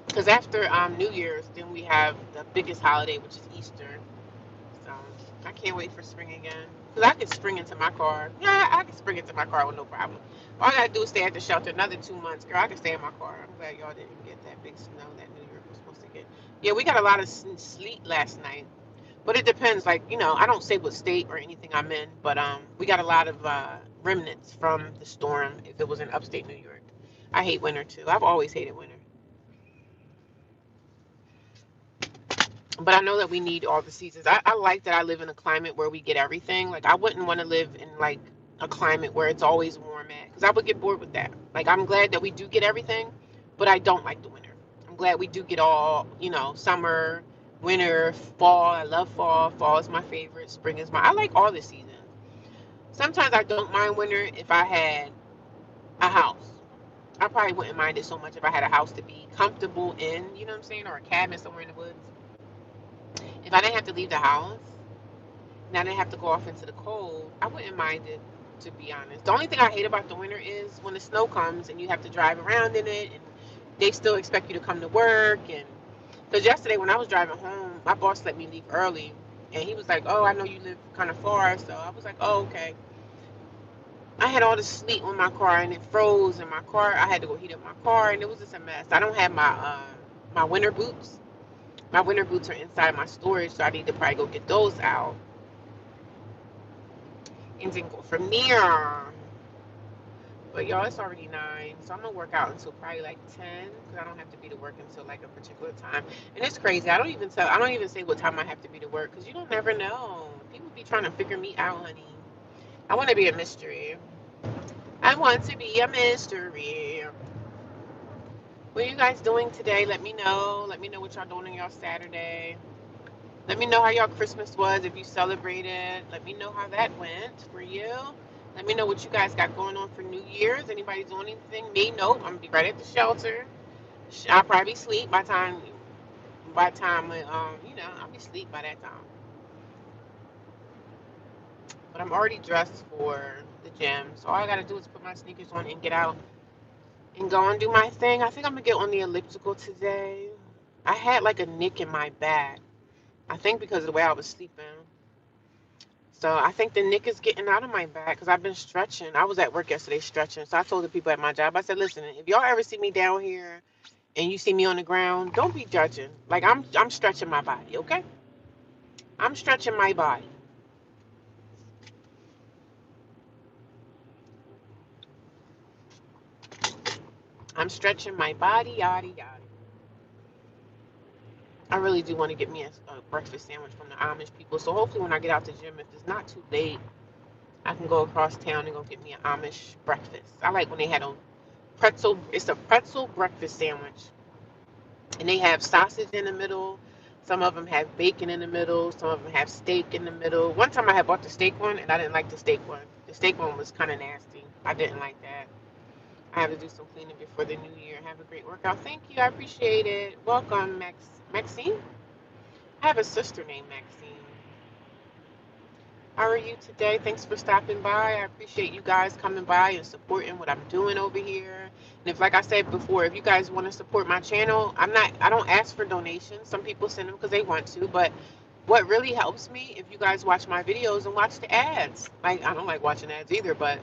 Because after New Year's, then we have the biggest holiday, which is Easter. So I can't wait for spring again. Because I can spring into my car. Yeah, I can spring into my car with no problem. All I got to do is stay at the shelter another 2 months. Girl, I can stay in my car. I'm glad y'all didn't get that big snow that New York was supposed to get. Yeah, we got a lot of sleet last night. But it depends. Like, I don't say what state or anything I'm in, but we got a lot of remnants from the storm if it was in upstate New York. I hate winter too. I've always hated winter. But I know that we need all the seasons. I like that I live in a climate where we get everything. Like, I wouldn't want to live in like a climate where it's always warm at, because I would get bored with that. Like, I'm glad that we do get everything, but I don't like the winter. I'm glad we do get all, summer, winter, fall. I love fall. Fall is my favorite. Spring is I like all the seasons. Sometimes I don't mind winter if I had a house. I probably wouldn't mind it so much if I had a house to be comfortable in, you know what I'm saying, or a cabin somewhere in the woods. If I didn't have to leave the house and I didn't have to go off into the cold, I wouldn't mind it, to be honest. The only thing I hate about the winter is when the snow comes and you have to drive around in it, and they still expect you to come to work, and Because yesterday when I was driving home, my boss let me leave early, and he was like, "Oh, I know you live kind of far," so I was like, "Oh, okay." I had all the sleet on my car, and it froze in my car. I had to go heat up my car, and it was just a mess. I don't have my winter boots. My winter boots are inside my storage, so I need to probably go get those out and then go from there. But y'all, it's already 9, so I'm gonna work out until probably like 10, because I don't have to be to work until like a particular time. And it's crazy. I don't even say what time I have to be to work, because you don't never know. People be trying to figure me out, honey. I want to be a mystery. I want to be a mystery. What are you guys doing today? Let me know. Let me know what y'all doing on y'all Saturday. Let me know how y'all Christmas was, if you celebrated. Let me know how that went for you. Let me know what you guys got going on for New Year's. Anybody doing anything? Me? Nope. I'm gonna be right at the shelter. I'll probably sleep by time I'll be asleep by that time. But I'm already dressed for the gym. So all I gotta do is put my sneakers on and get out and go and do my thing. I think I'm gonna get on the elliptical today. I had like a nick in my back. I think because of the way I was sleeping. So I think the nick is getting out of my back because I've been stretching. I was at work yesterday stretching. So I told the people at my job, I said, listen, if y'all ever see me down here and you see me on the ground, don't be judging. Like I'm stretching my body, okay? I'm stretching my body. I'm stretching my body, yada yada. I really do want to get me a breakfast sandwich from the Amish people. So hopefully when I get out the gym, if it's not too late, I can go across town and go get me an Amish breakfast. I like when they had a pretzel. It's a pretzel breakfast sandwich, and they have sausage in the middle. Some of them have bacon in the middle. Some of them have steak in the middle. One time I had bought the steak one, and I didn't like the steak one. The steak one was kind of nasty. I didn't like that. I have to do some cleaning before the new year. Have a great workout. Thank you. I appreciate it. Welcome, Maxine. I have a sister named Maxine. How are you today? Thanks for stopping by. I appreciate you guys coming by and supporting what I'm doing over here. And if, like I said before, if you guys want to support my channel, I don't ask for donations. Some people send them because they want to, but what really helps me if you guys watch my videos and watch the ads. Like, I don't like watching ads either, but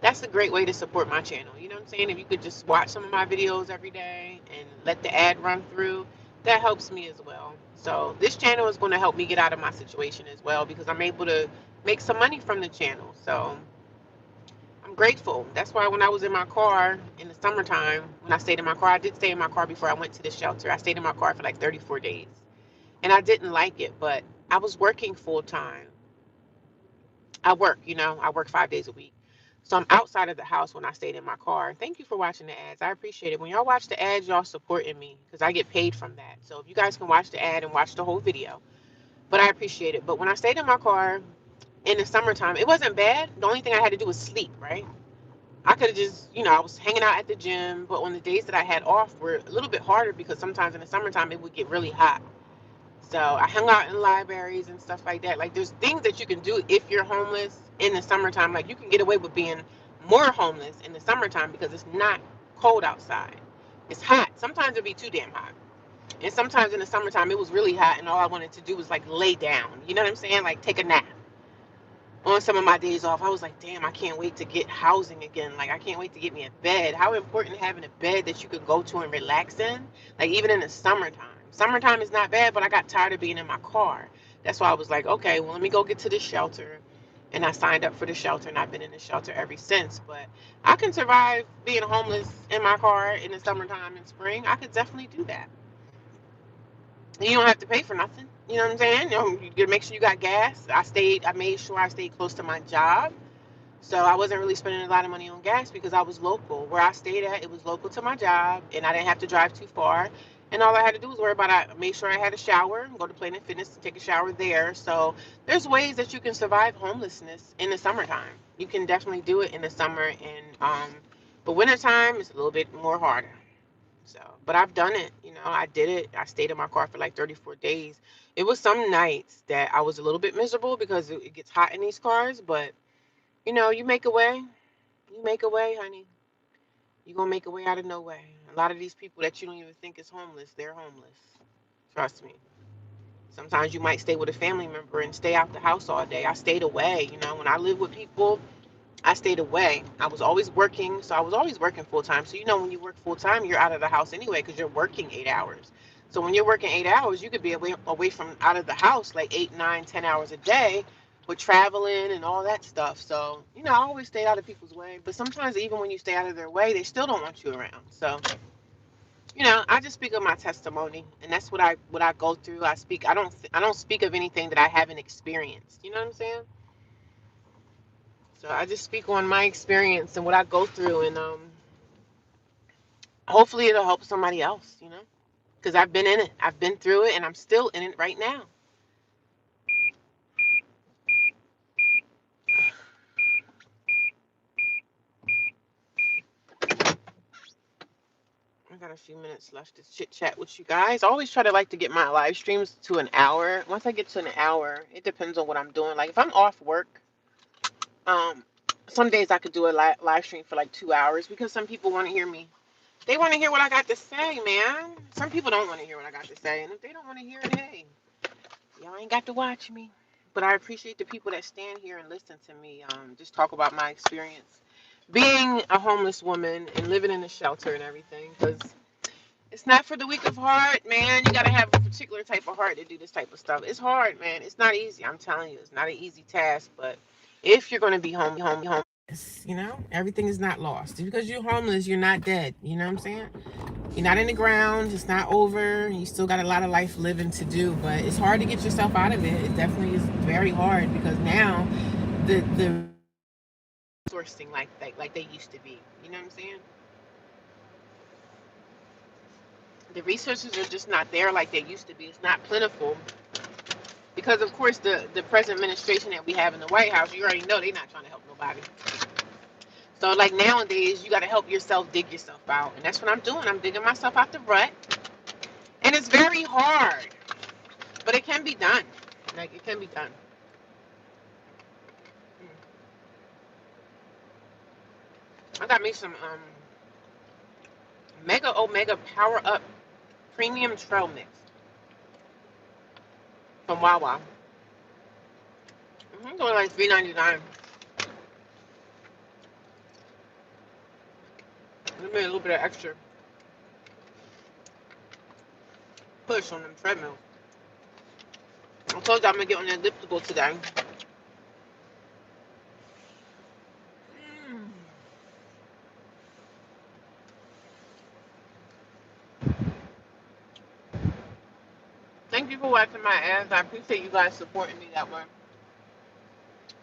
that's a great way to support my channel. You know what I'm saying? If you could just watch some of my videos every day and let the ad run through, that helps me as well. So this channel is going to help me get out of my situation as well because I'm able to make some money from the channel. So I'm grateful. That's why when I was in my car in the summertime, when I stayed in my car, I did stay in my car before I went to the shelter. I stayed in my car for like 34 days. And I didn't like it, but I was working full time. I work 5 days a week. So I'm outside of the house when I stayed in my car. Thank you for watching the ads. I appreciate it. When y'all watch the ads, y'all supporting me because I get paid from that. So if you guys can watch the ad and watch the whole video, but I appreciate it. But when I stayed in my car in the summertime, it wasn't bad. The only thing I had to do was sleep, right? I could have just, I was hanging out at the gym, but on the days that I had off were a little bit harder because sometimes in the summertime it would get really hot. So I hung out in libraries and stuff like that. Like there's things that you can do if you're homeless in the summertime. Like you can get away with being more homeless in the summertime because it's not cold outside. It's hot. Sometimes it'd be too damn hot. And sometimes in the summertime it was really hot and all I wanted to do was like lay down. You know what I'm saying? Like take a nap. On some of my days off, I was like, damn, I can't wait to get housing again. Like I can't wait to get me a bed. How important having a bed that you can go to and relax in? Like even in the summertime. Summertime is not bad, but I got tired of being in my car. That's why I was like, okay, well let me go get to the shelter. And I signed up for the shelter and I've been in the shelter ever since. But I can survive being homeless in my car in the summertime and spring. I could definitely do that. You don't have to pay for nothing. You know what I'm saying? You gotta make sure you got gas. I made sure I stayed close to my job. So I wasn't really spending a lot of money on gas because I was local. Where I stayed at, it was local to my job, and I didn't have to drive too far. And all I had to do was worry about I make sure I had a shower, go to Planet Fitness to take a shower there. So there's ways that you can survive homelessness in the summertime. You can definitely do it in the summer, and but wintertime is a little bit more harder. So, but I've done it. I did it. I stayed in my car for like 34 days. It was some nights that I was a little bit miserable because it gets hot in these cars, but you make a way. You make a way, honey. You're going to make a way out of no way. A lot of these people that you don't even think is homeless, they're homeless. Trust me. Sometimes you might stay with a family member and stay out the house all day. I stayed away. When I lived with people, I stayed away. I was always working, so I was always working full time. So when you work full time, you're out of the house anyway because you're working 8 hours. So when you're working 8 hours, you could be away from out of the house like 8, 9, 10 hours a day, with traveling and all that stuff. So I always stayed out of people's way. But sometimes even when you stay out of their way, they still don't want you around. So I just speak of my testimony, and that's what I go through. I don't speak of anything that I haven't experienced. You know what I'm saying? So I just speak on my experience and what I go through, and hopefully it'll help somebody else. Because I've been in it, I've been through it, and I'm still in it right now. I got a few minutes left to chit chat with you guys. I always try to like to get my live streams to an hour. Once I get to an hour, it depends on what I'm doing. Like if I'm off work, um, some days I could do a live stream for like 2 hours because some people want to hear me. They want to hear what I got to say, man. Some people don't want to hear what I got to say, and if they don't want to hear it, hey, y'all ain't got to watch me. But I appreciate the people that stand here and listen to me. Just talk about my experience being a homeless woman and living in a shelter and everything. Because it's not for the weak of heart, man. You gotta have a particular type of heart to do this type of stuff. It's hard, man. It's not easy. I'm telling you, it's not an easy task. But if you're gonna be homeless, everything is not lost. Just because you're homeless, you're not dead. You know what I'm saying? You're not in the ground. It's not over. You still got a lot of life living to do, but it's hard to get yourself out of it. It definitely is very hard because now the sourcing like they used to be. You know what I'm saying? The resources are just not there like they used to be. It's not plentiful because, of course, the present administration that we have in the White House, you already know they're not trying to help nobody. So, like nowadays, you got to help yourself dig yourself out, and that's what I'm doing. I'm digging myself out the rut, and it's very hard, but it can be done. Like it can be done. I got me some Mega Omega Power Up Premium Trail Mix from Wawa. Doing like $3.99. Give me a little bit of extra push on them treadmills. I told you I'm gonna get on the elliptical today. Mm. Thank you for watching my ads. I appreciate you guys supporting me that way.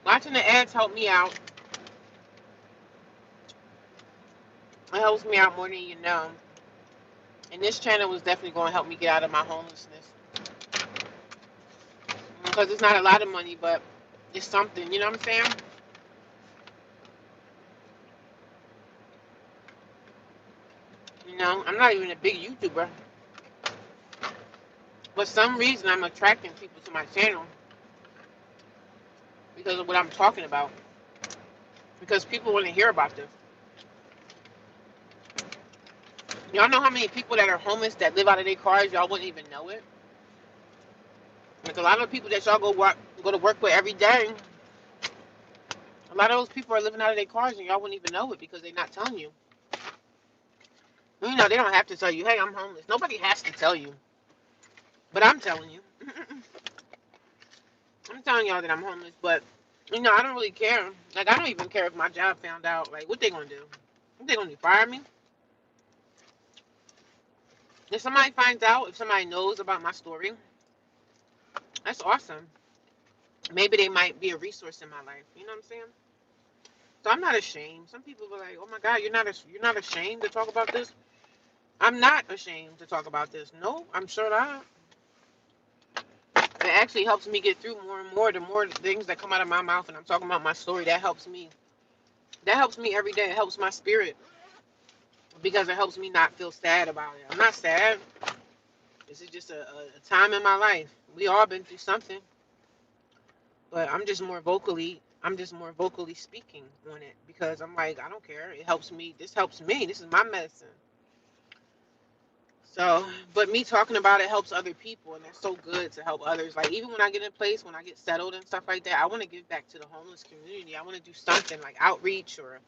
Watching the ads help me out. It helps me out more than you know. And this channel was definitely going to help me get out of my homelessness. Because it's not a lot of money, but it's something. You know what I'm saying? I'm not even a big YouTuber. For some reason, I'm attracting people to my channel because of what I'm talking about. Because people want to hear about this. Y'all know how many people that are homeless that live out of their cars? Y'all wouldn't even know it. Like a lot of people that y'all go to work with every day. A lot of those people are living out of their cars and y'all wouldn't even know it because they're not telling you. They don't have to tell you, hey, I'm homeless. Nobody has to tell you. But I'm telling you. I'm telling y'all that I'm homeless, but I don't really care. Like I don't even care if my job found out. Like what they gonna do? What they gonna do? Fire me? If somebody finds out, if somebody knows about my story, that's awesome. Maybe they might be a resource in my life. You know what I'm saying? So I'm not ashamed. Some people be like, "Oh my God, you're not ashamed to talk about this." I'm not ashamed to talk about this. No, I'm sure not. It actually helps me get through more and more. The more things that come out of my mouth, and I'm talking about my story, that helps me. That helps me every day. It helps my spirit because it helps me not feel sad about it. I'm not sad. This is just a time in my life. We all been through something, but I'm just more vocally speaking on it because I'm like, I don't care. It helps me. This helps me. This is my medicine. So, but me talking about it helps other people, and that's so good to help others. Like, even when I get in place, when I get settled and stuff like that, I want to give back to the homeless community. I want to do something like outreach or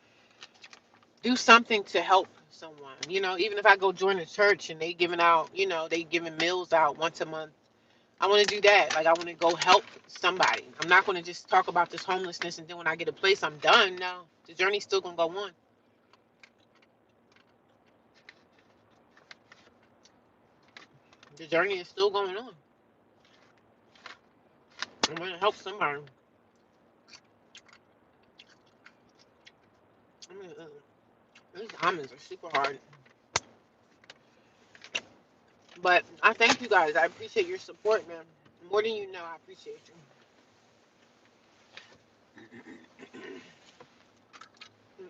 do something to help someone. Even if I go join a church and they giving out, they giving meals out once a month. I want to do that. Like, I want to go help somebody. I'm not going to just talk about this homelessness and then when I get a place, I'm done. No, the journey's still going to go on. The journey is still going on. I'm going to help somebody. I mean, these almonds are super hard. But I thank you guys. I appreciate your support, man. More than you know, I appreciate you.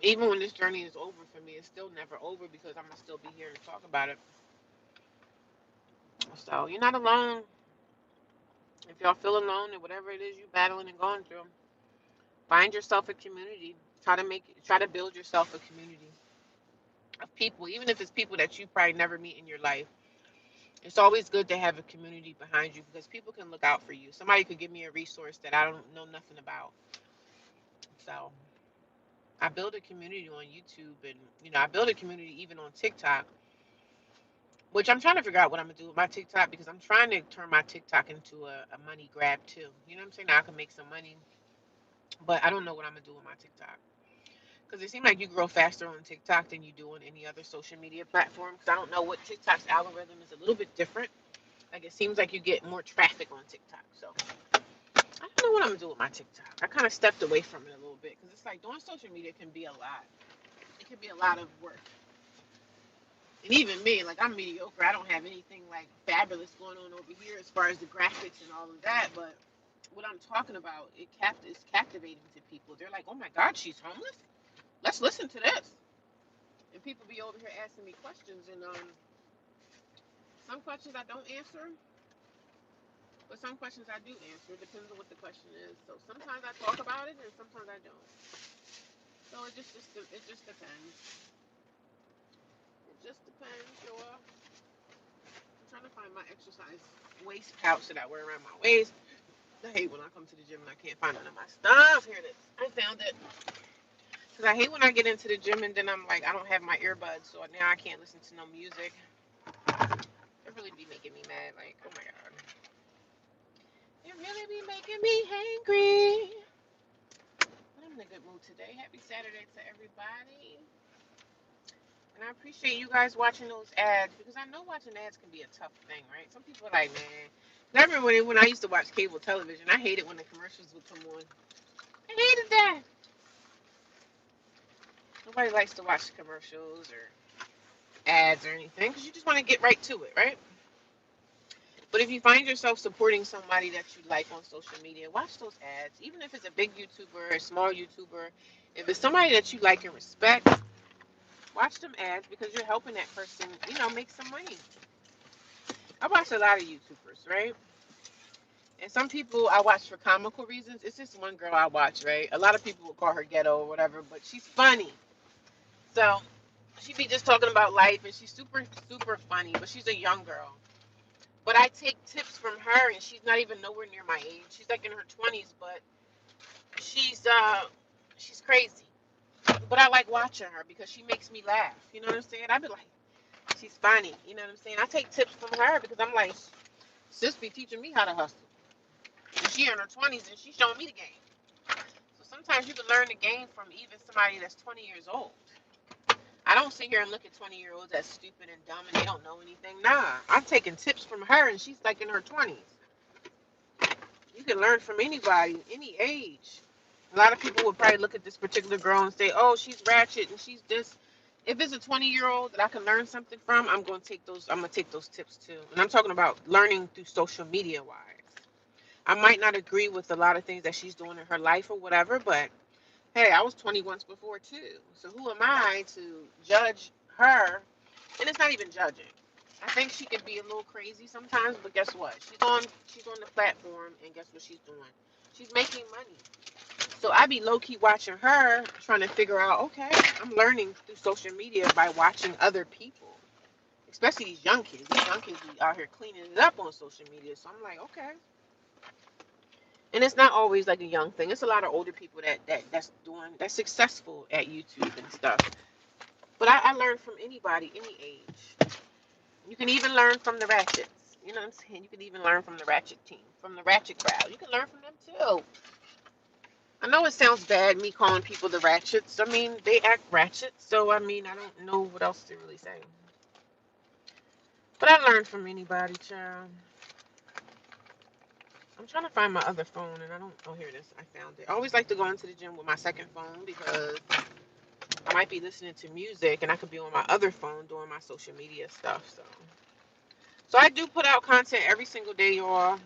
Even when this journey is over for me, it's still never over because I'm going to still be here to talk about it. So you're not alone. If y'all feel alone and whatever it is you're battling and going through, find yourself a community. Try to build yourself a community of people, even if it's people that you probably never meet in your life. It's always good to have a community behind you because people can look out for you. Somebody could give me a resource that I don't know nothing about. So I build a community on YouTube, and I build a community even on TikTok, which I'm trying to figure out what I'm gonna do with my TikTok because I'm trying to turn my TikTok into a money grab too. You know what I'm saying? Now I can make some money, but I don't know what I'm gonna do with my TikTok because it seems like you grow faster on TikTok than you do on any other social media platform. Because I don't know what TikTok's algorithm is a little bit different. Like it seems like you get more traffic on TikTok. So I don't know what I'm gonna do with my TikTok. I kind of stepped away from it a little bit because it's like doing social media can be a lot. It can be a lot of work. And even me, like I'm mediocre. I don't have anything like fabulous going on over here as far as the graphics and all of that. But what I'm talking about, is captivating to people. They're like, "Oh my God, she's homeless. Let's listen to this." And people be over here asking me questions, and some questions I don't answer, but some questions I do answer. It depends on what the question is. So sometimes I talk about it, and sometimes I don't. So it just depends. It just depends, y'all. I'm trying to find my exercise waist pouch that I wear around my waist. I hate when I come to the gym and I can't find none of my stuff. Here it is. I found it. Because I hate when I get into the gym and then I'm like, I don't have my earbuds, so now I can't listen to no music. It really be making me mad. Like, oh my God. It really be making me hangry. But I'm in a good mood today. Happy Saturday to everybody. And I appreciate you guys watching those ads because I know watching ads can be a tough thing, right? Some people are like, man. I remember when I used to watch cable television, I hated when the commercials would come on. I hated that. Nobody likes to watch commercials or ads or anything because you just want to get right to it, right? But if you find yourself supporting somebody that you like on social media, watch those ads. Even if it's a big YouTuber, a small YouTuber, if it's somebody that you like and respect, watch them ads because you're helping that person, make some money. I watch a lot of YouTubers, right? And some people I watch for comical reasons. It's just one girl I watch, right? A lot of people will call her ghetto or whatever, but she's funny. So she be just talking about life and she's super, super funny, but she's a young girl. But I take tips from her and she's not even nowhere near my age. She's like in her 20s, but she's crazy. But I like watching her because she makes me laugh. You know what I'm saying? I be like, she's funny. You know what I'm saying? I take tips from her because I'm like, sis be teaching me how to hustle. And she in her 20s and she's showing me the game. So sometimes you can learn the game from even somebody that's 20 years old. I don't sit here and look at 20-year-olds as stupid and dumb and they don't know anything. Nah, I'm taking tips from her and she's like in her 20s. You can learn from anybody, any age. A lot of people would probably look at this particular girl and say, "Oh, she's ratchet and she's this." If it's a 20-year-old that I can learn something from, I'm going to take those. I'm going to take those tips too. And I'm talking about learning through social media wise. I might not agree with a lot of things that she's doing in her life or whatever, but hey, I was 20 once before too. So who am I to judge her? And it's not even judging. I think she could be a little crazy sometimes, but guess what? She's on the platform, and guess what she's doing? She's making money. So I be low key watching her, trying to figure out. Okay, I'm learning through social media by watching other people, especially these young kids. These young kids be out here cleaning it up on social media. So I'm like, okay. And it's not always like a young thing. It's a lot of older people that's successful at YouTube and stuff. But I learned from anybody, any age. You can even learn from the ratchets. You know what I'm saying? You can even learn from the ratchet team, from the ratchet crowd. You can learn from them too. I know it sounds bad me calling people the ratchets. I mean, they act ratchet, so I mean, I don't know what else to really say. But I learned from anybody, child. I'm trying to find my other phone, and I don't. Oh, here it is. I found it. I always like to go into the gym with my second phone because I might be listening to music, and I could be on my other phone doing my social media stuff. So I do put out content every single day, y'all.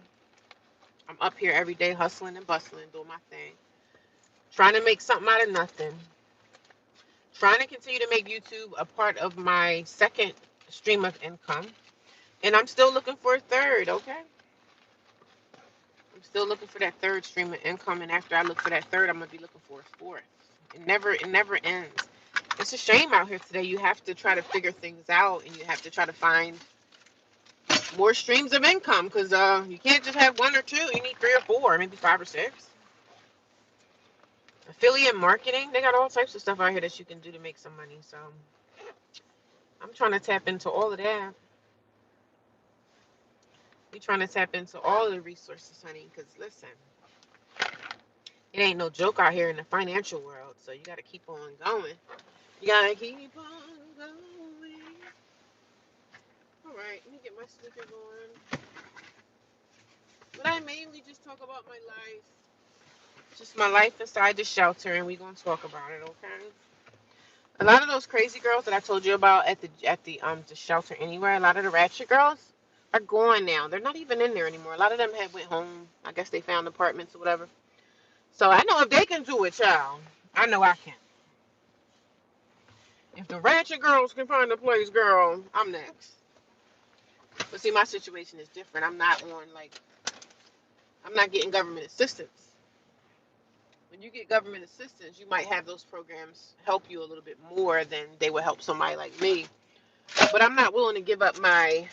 I'm up here every day, hustling and bustling, doing my thing, trying to make something out of nothing. Trying to continue to make YouTube a part of my second stream of income. And I'm still looking for a third, okay? I'm still looking for that third stream of income. And after I look for that third, I'm going to be looking for a fourth. It never ends. It's a shame out here today. You have to try to figure things out and you have to try to find more streams of income because you can't just have one or two. You need three or four, maybe five or six. Affiliate marketing, they got all types of stuff out here that you can do to make some money. So I'm trying to tap into all of that. We're trying to tap into all of the resources, honey, because listen, it ain't no joke out here in the financial world. So you got to keep on going. You got to keep on going. All right, let me get my sneakers on. But I mainly just talk about my life. Just my life inside the shelter, and we're going to talk about it, okay? A lot of those crazy girls that I told you about at the shelter anywhere, a lot of the ratchet girls are gone now. They're not even in there anymore. A lot of them had went home. I guess they found apartments or whatever. So I know if they can do it, child, I know I can. If the ratchet girls can find a place, girl, I'm next. But see, my situation is different. I'm not getting government assistance. When you get government assistance, you might have those programs help you a little bit more than they would help somebody like me. But I'm not willing to give up my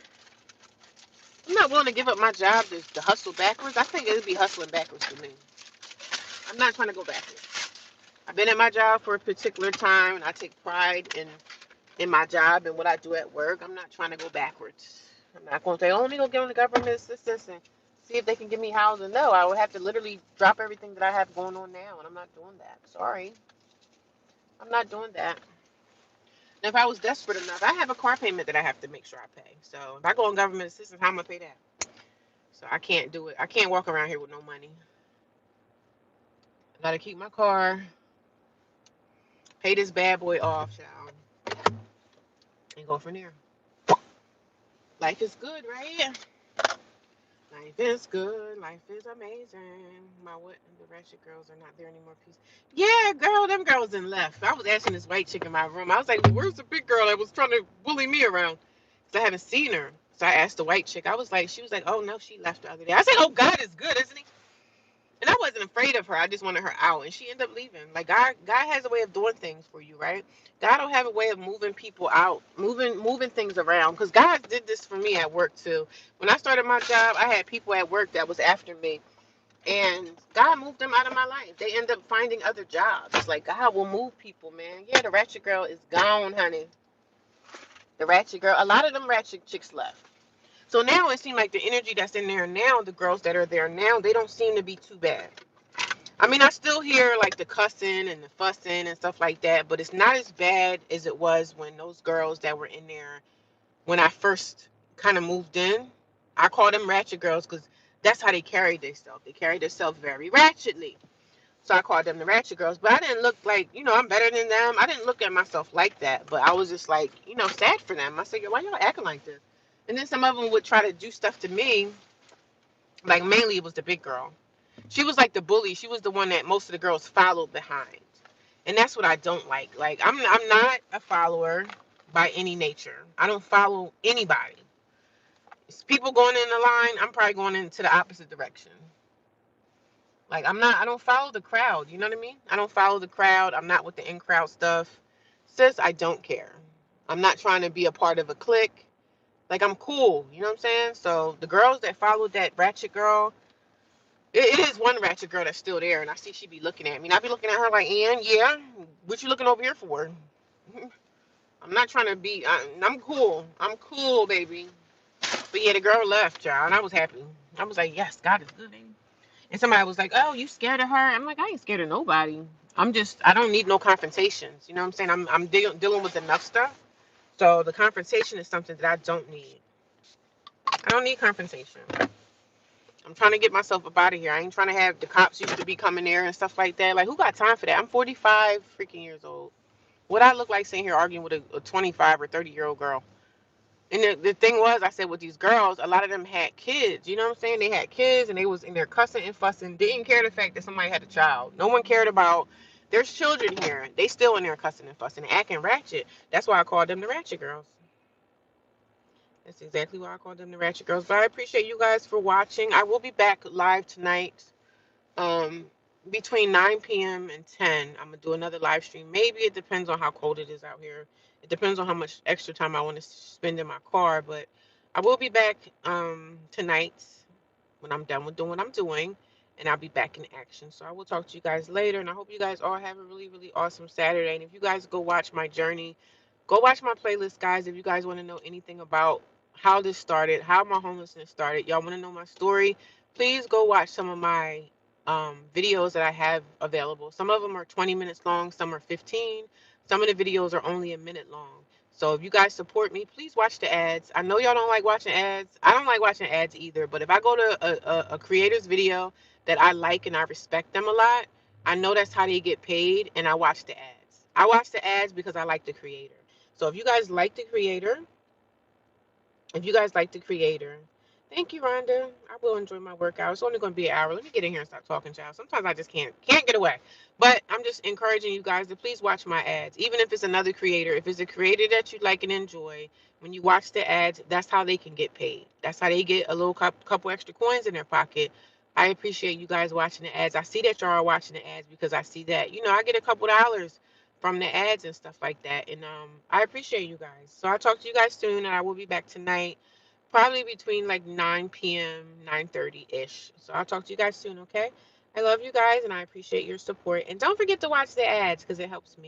job to hustle backwards. I think it would be hustling backwards for me. I'm not trying to go backwards. I've been at my job for a particular time, and I take pride in my job and what I do at work. I'm not trying to go backwards. I'm not going to say, oh, let me go get on the government assistance and see if they can give me housing. No, I would have to literally drop everything that I have going on now, and I'm not doing that. Sorry. I'm not doing that. And if I was desperate enough, I have a car payment that I have to make sure I pay. So if I go on government assistance, how am I going to pay that? So I can't do it. I can't walk around here with no money. I got to keep my car, pay this bad boy off, child, and go from there. Life is good, right? Life is good. Life is amazing. My what? The ratchet girls are not there anymore. Peace. Yeah, girl, them girls done left. I was asking this white chick in my room. I was like, well, "Where's the big girl that was trying to bully me around?" Because I haven't seen her. So I asked the white chick. She was like, "Oh no, she left the other day." I said, "Oh, God is good, isn't he?" And I wasn't afraid of her. I just wanted her out, and she ended up leaving. Like God has a way of doing things for you, right? God will have a way of moving people out, moving things around. Because God did this for me at work too. When I started my job, I had people at work that was after me, and God moved them out of my life. They end up finding other jobs. Like God will move people, man. Yeah, the ratchet girl is gone, honey. The ratchet girl. A lot of them ratchet chicks left. So now it seems like the energy that's in there now, the girls that are there now, they don't seem to be too bad. I mean, I still hear like the cussing and the fussing and stuff like that, but it's not as bad as it was when those girls that were in there when I first kind of moved in. I call them ratchet girls because that's how they carried themselves. They carried themselves very ratchetly. So I called them the ratchet girls. But I didn't look like, I'm better than them. I didn't look at myself like that. But I was just like, sad for them. I said, why y'all acting like this? And then some of them would try to do stuff to me. Like mainly it was the big girl. She was like the bully. She was the one that most of the girls followed behind. And that's what I don't like. Like I'm not a follower by any nature. I don't follow anybody. It's people going in the line, I'm probably going into the opposite direction. Like I don't follow the crowd, you know what I mean? I don't follow the crowd. I'm not with the in crowd stuff. Sis, I don't care. I'm not trying to be a part of a clique. Like, I'm cool, you know what I'm saying? So the girls that followed that ratchet girl, it is one ratchet girl that's still there, and I see she be looking at me, and I be looking at her like, Ann, yeah, what you looking over here for? I'm not trying to be. I'm cool. I'm cool, baby. But yeah, the girl left, y'all, and I was happy. I was like, yes, God is good. And somebody was like, oh, you scared of her? I'm like, I ain't scared of nobody. I don't need no confrontations. You know what I'm saying? I'm dealing with enough stuff. So the confrontation is something that I don't need. I don't need confrontation. I'm trying to get myself up out of here. I ain't trying to have the cops used to be coming there and stuff like that. Like, who got time for that? I'm 45 freaking years old. What I look like sitting here arguing with a 25 or 30-year-old girl? And the thing was, I said with these girls, a lot of them had kids. You know what I'm saying? They had kids and they was in there cussing and fussing. Didn't care the fact that somebody had a child. No one cared about there's children here. They still in there cussing and fussing and acting ratchet. That's why I called them the ratchet girls. That's exactly why I called them the ratchet girls. But I appreciate you guys for watching. I will be back live tonight. Um, Between 9 p.m. and 10, I'm gonna do another live stream. Maybe it depends on how cold it is out here. It depends on how much extra time I want to spend in my car, but I will be back tonight when I'm done with doing what I'm doing, and I'll be back in action. So I will talk to you guys later, and I hope you guys all have a really, really awesome Saturday. And if you guys go watch my journey, go watch my playlist, guys. If you guys want to know anything about how this started, how my homelessness started, y'all want to know my story, please go watch some of my videos that I have available. Some of them are 20 minutes long, some are 15. Some of the videos are only a minute long. So if you guys support me, please watch the ads. I know y'all don't like watching ads. I don't like watching ads either. But if I go to a creator's video that I like and I respect them a lot, I know that's how they get paid, and I watch the ads. I watch the ads because I like the creator. So if you guys like the creator, thank you, Rhonda. I will enjoy my workout. It's only going to be an hour. Let me get in here and start talking, child. Sometimes I just can't get away. But I'm just encouraging you guys to please watch my ads. Even if it's another creator, if it's a creator that you like and enjoy, when you watch the ads, that's how they can get paid. That's how they get a little couple extra coins in their pocket. I appreciate you guys watching the ads. I see that y'all are watching the ads because I see that, I get a couple dollars from the ads and stuff like that. And I appreciate you guys. So I'll talk to you guys soon, and I will be back tonight, probably between like 9 p.m., 9:30-ish. So I'll talk to you guys soon, okay? I love you guys, and I appreciate your support. And don't forget to watch the ads because it helps me.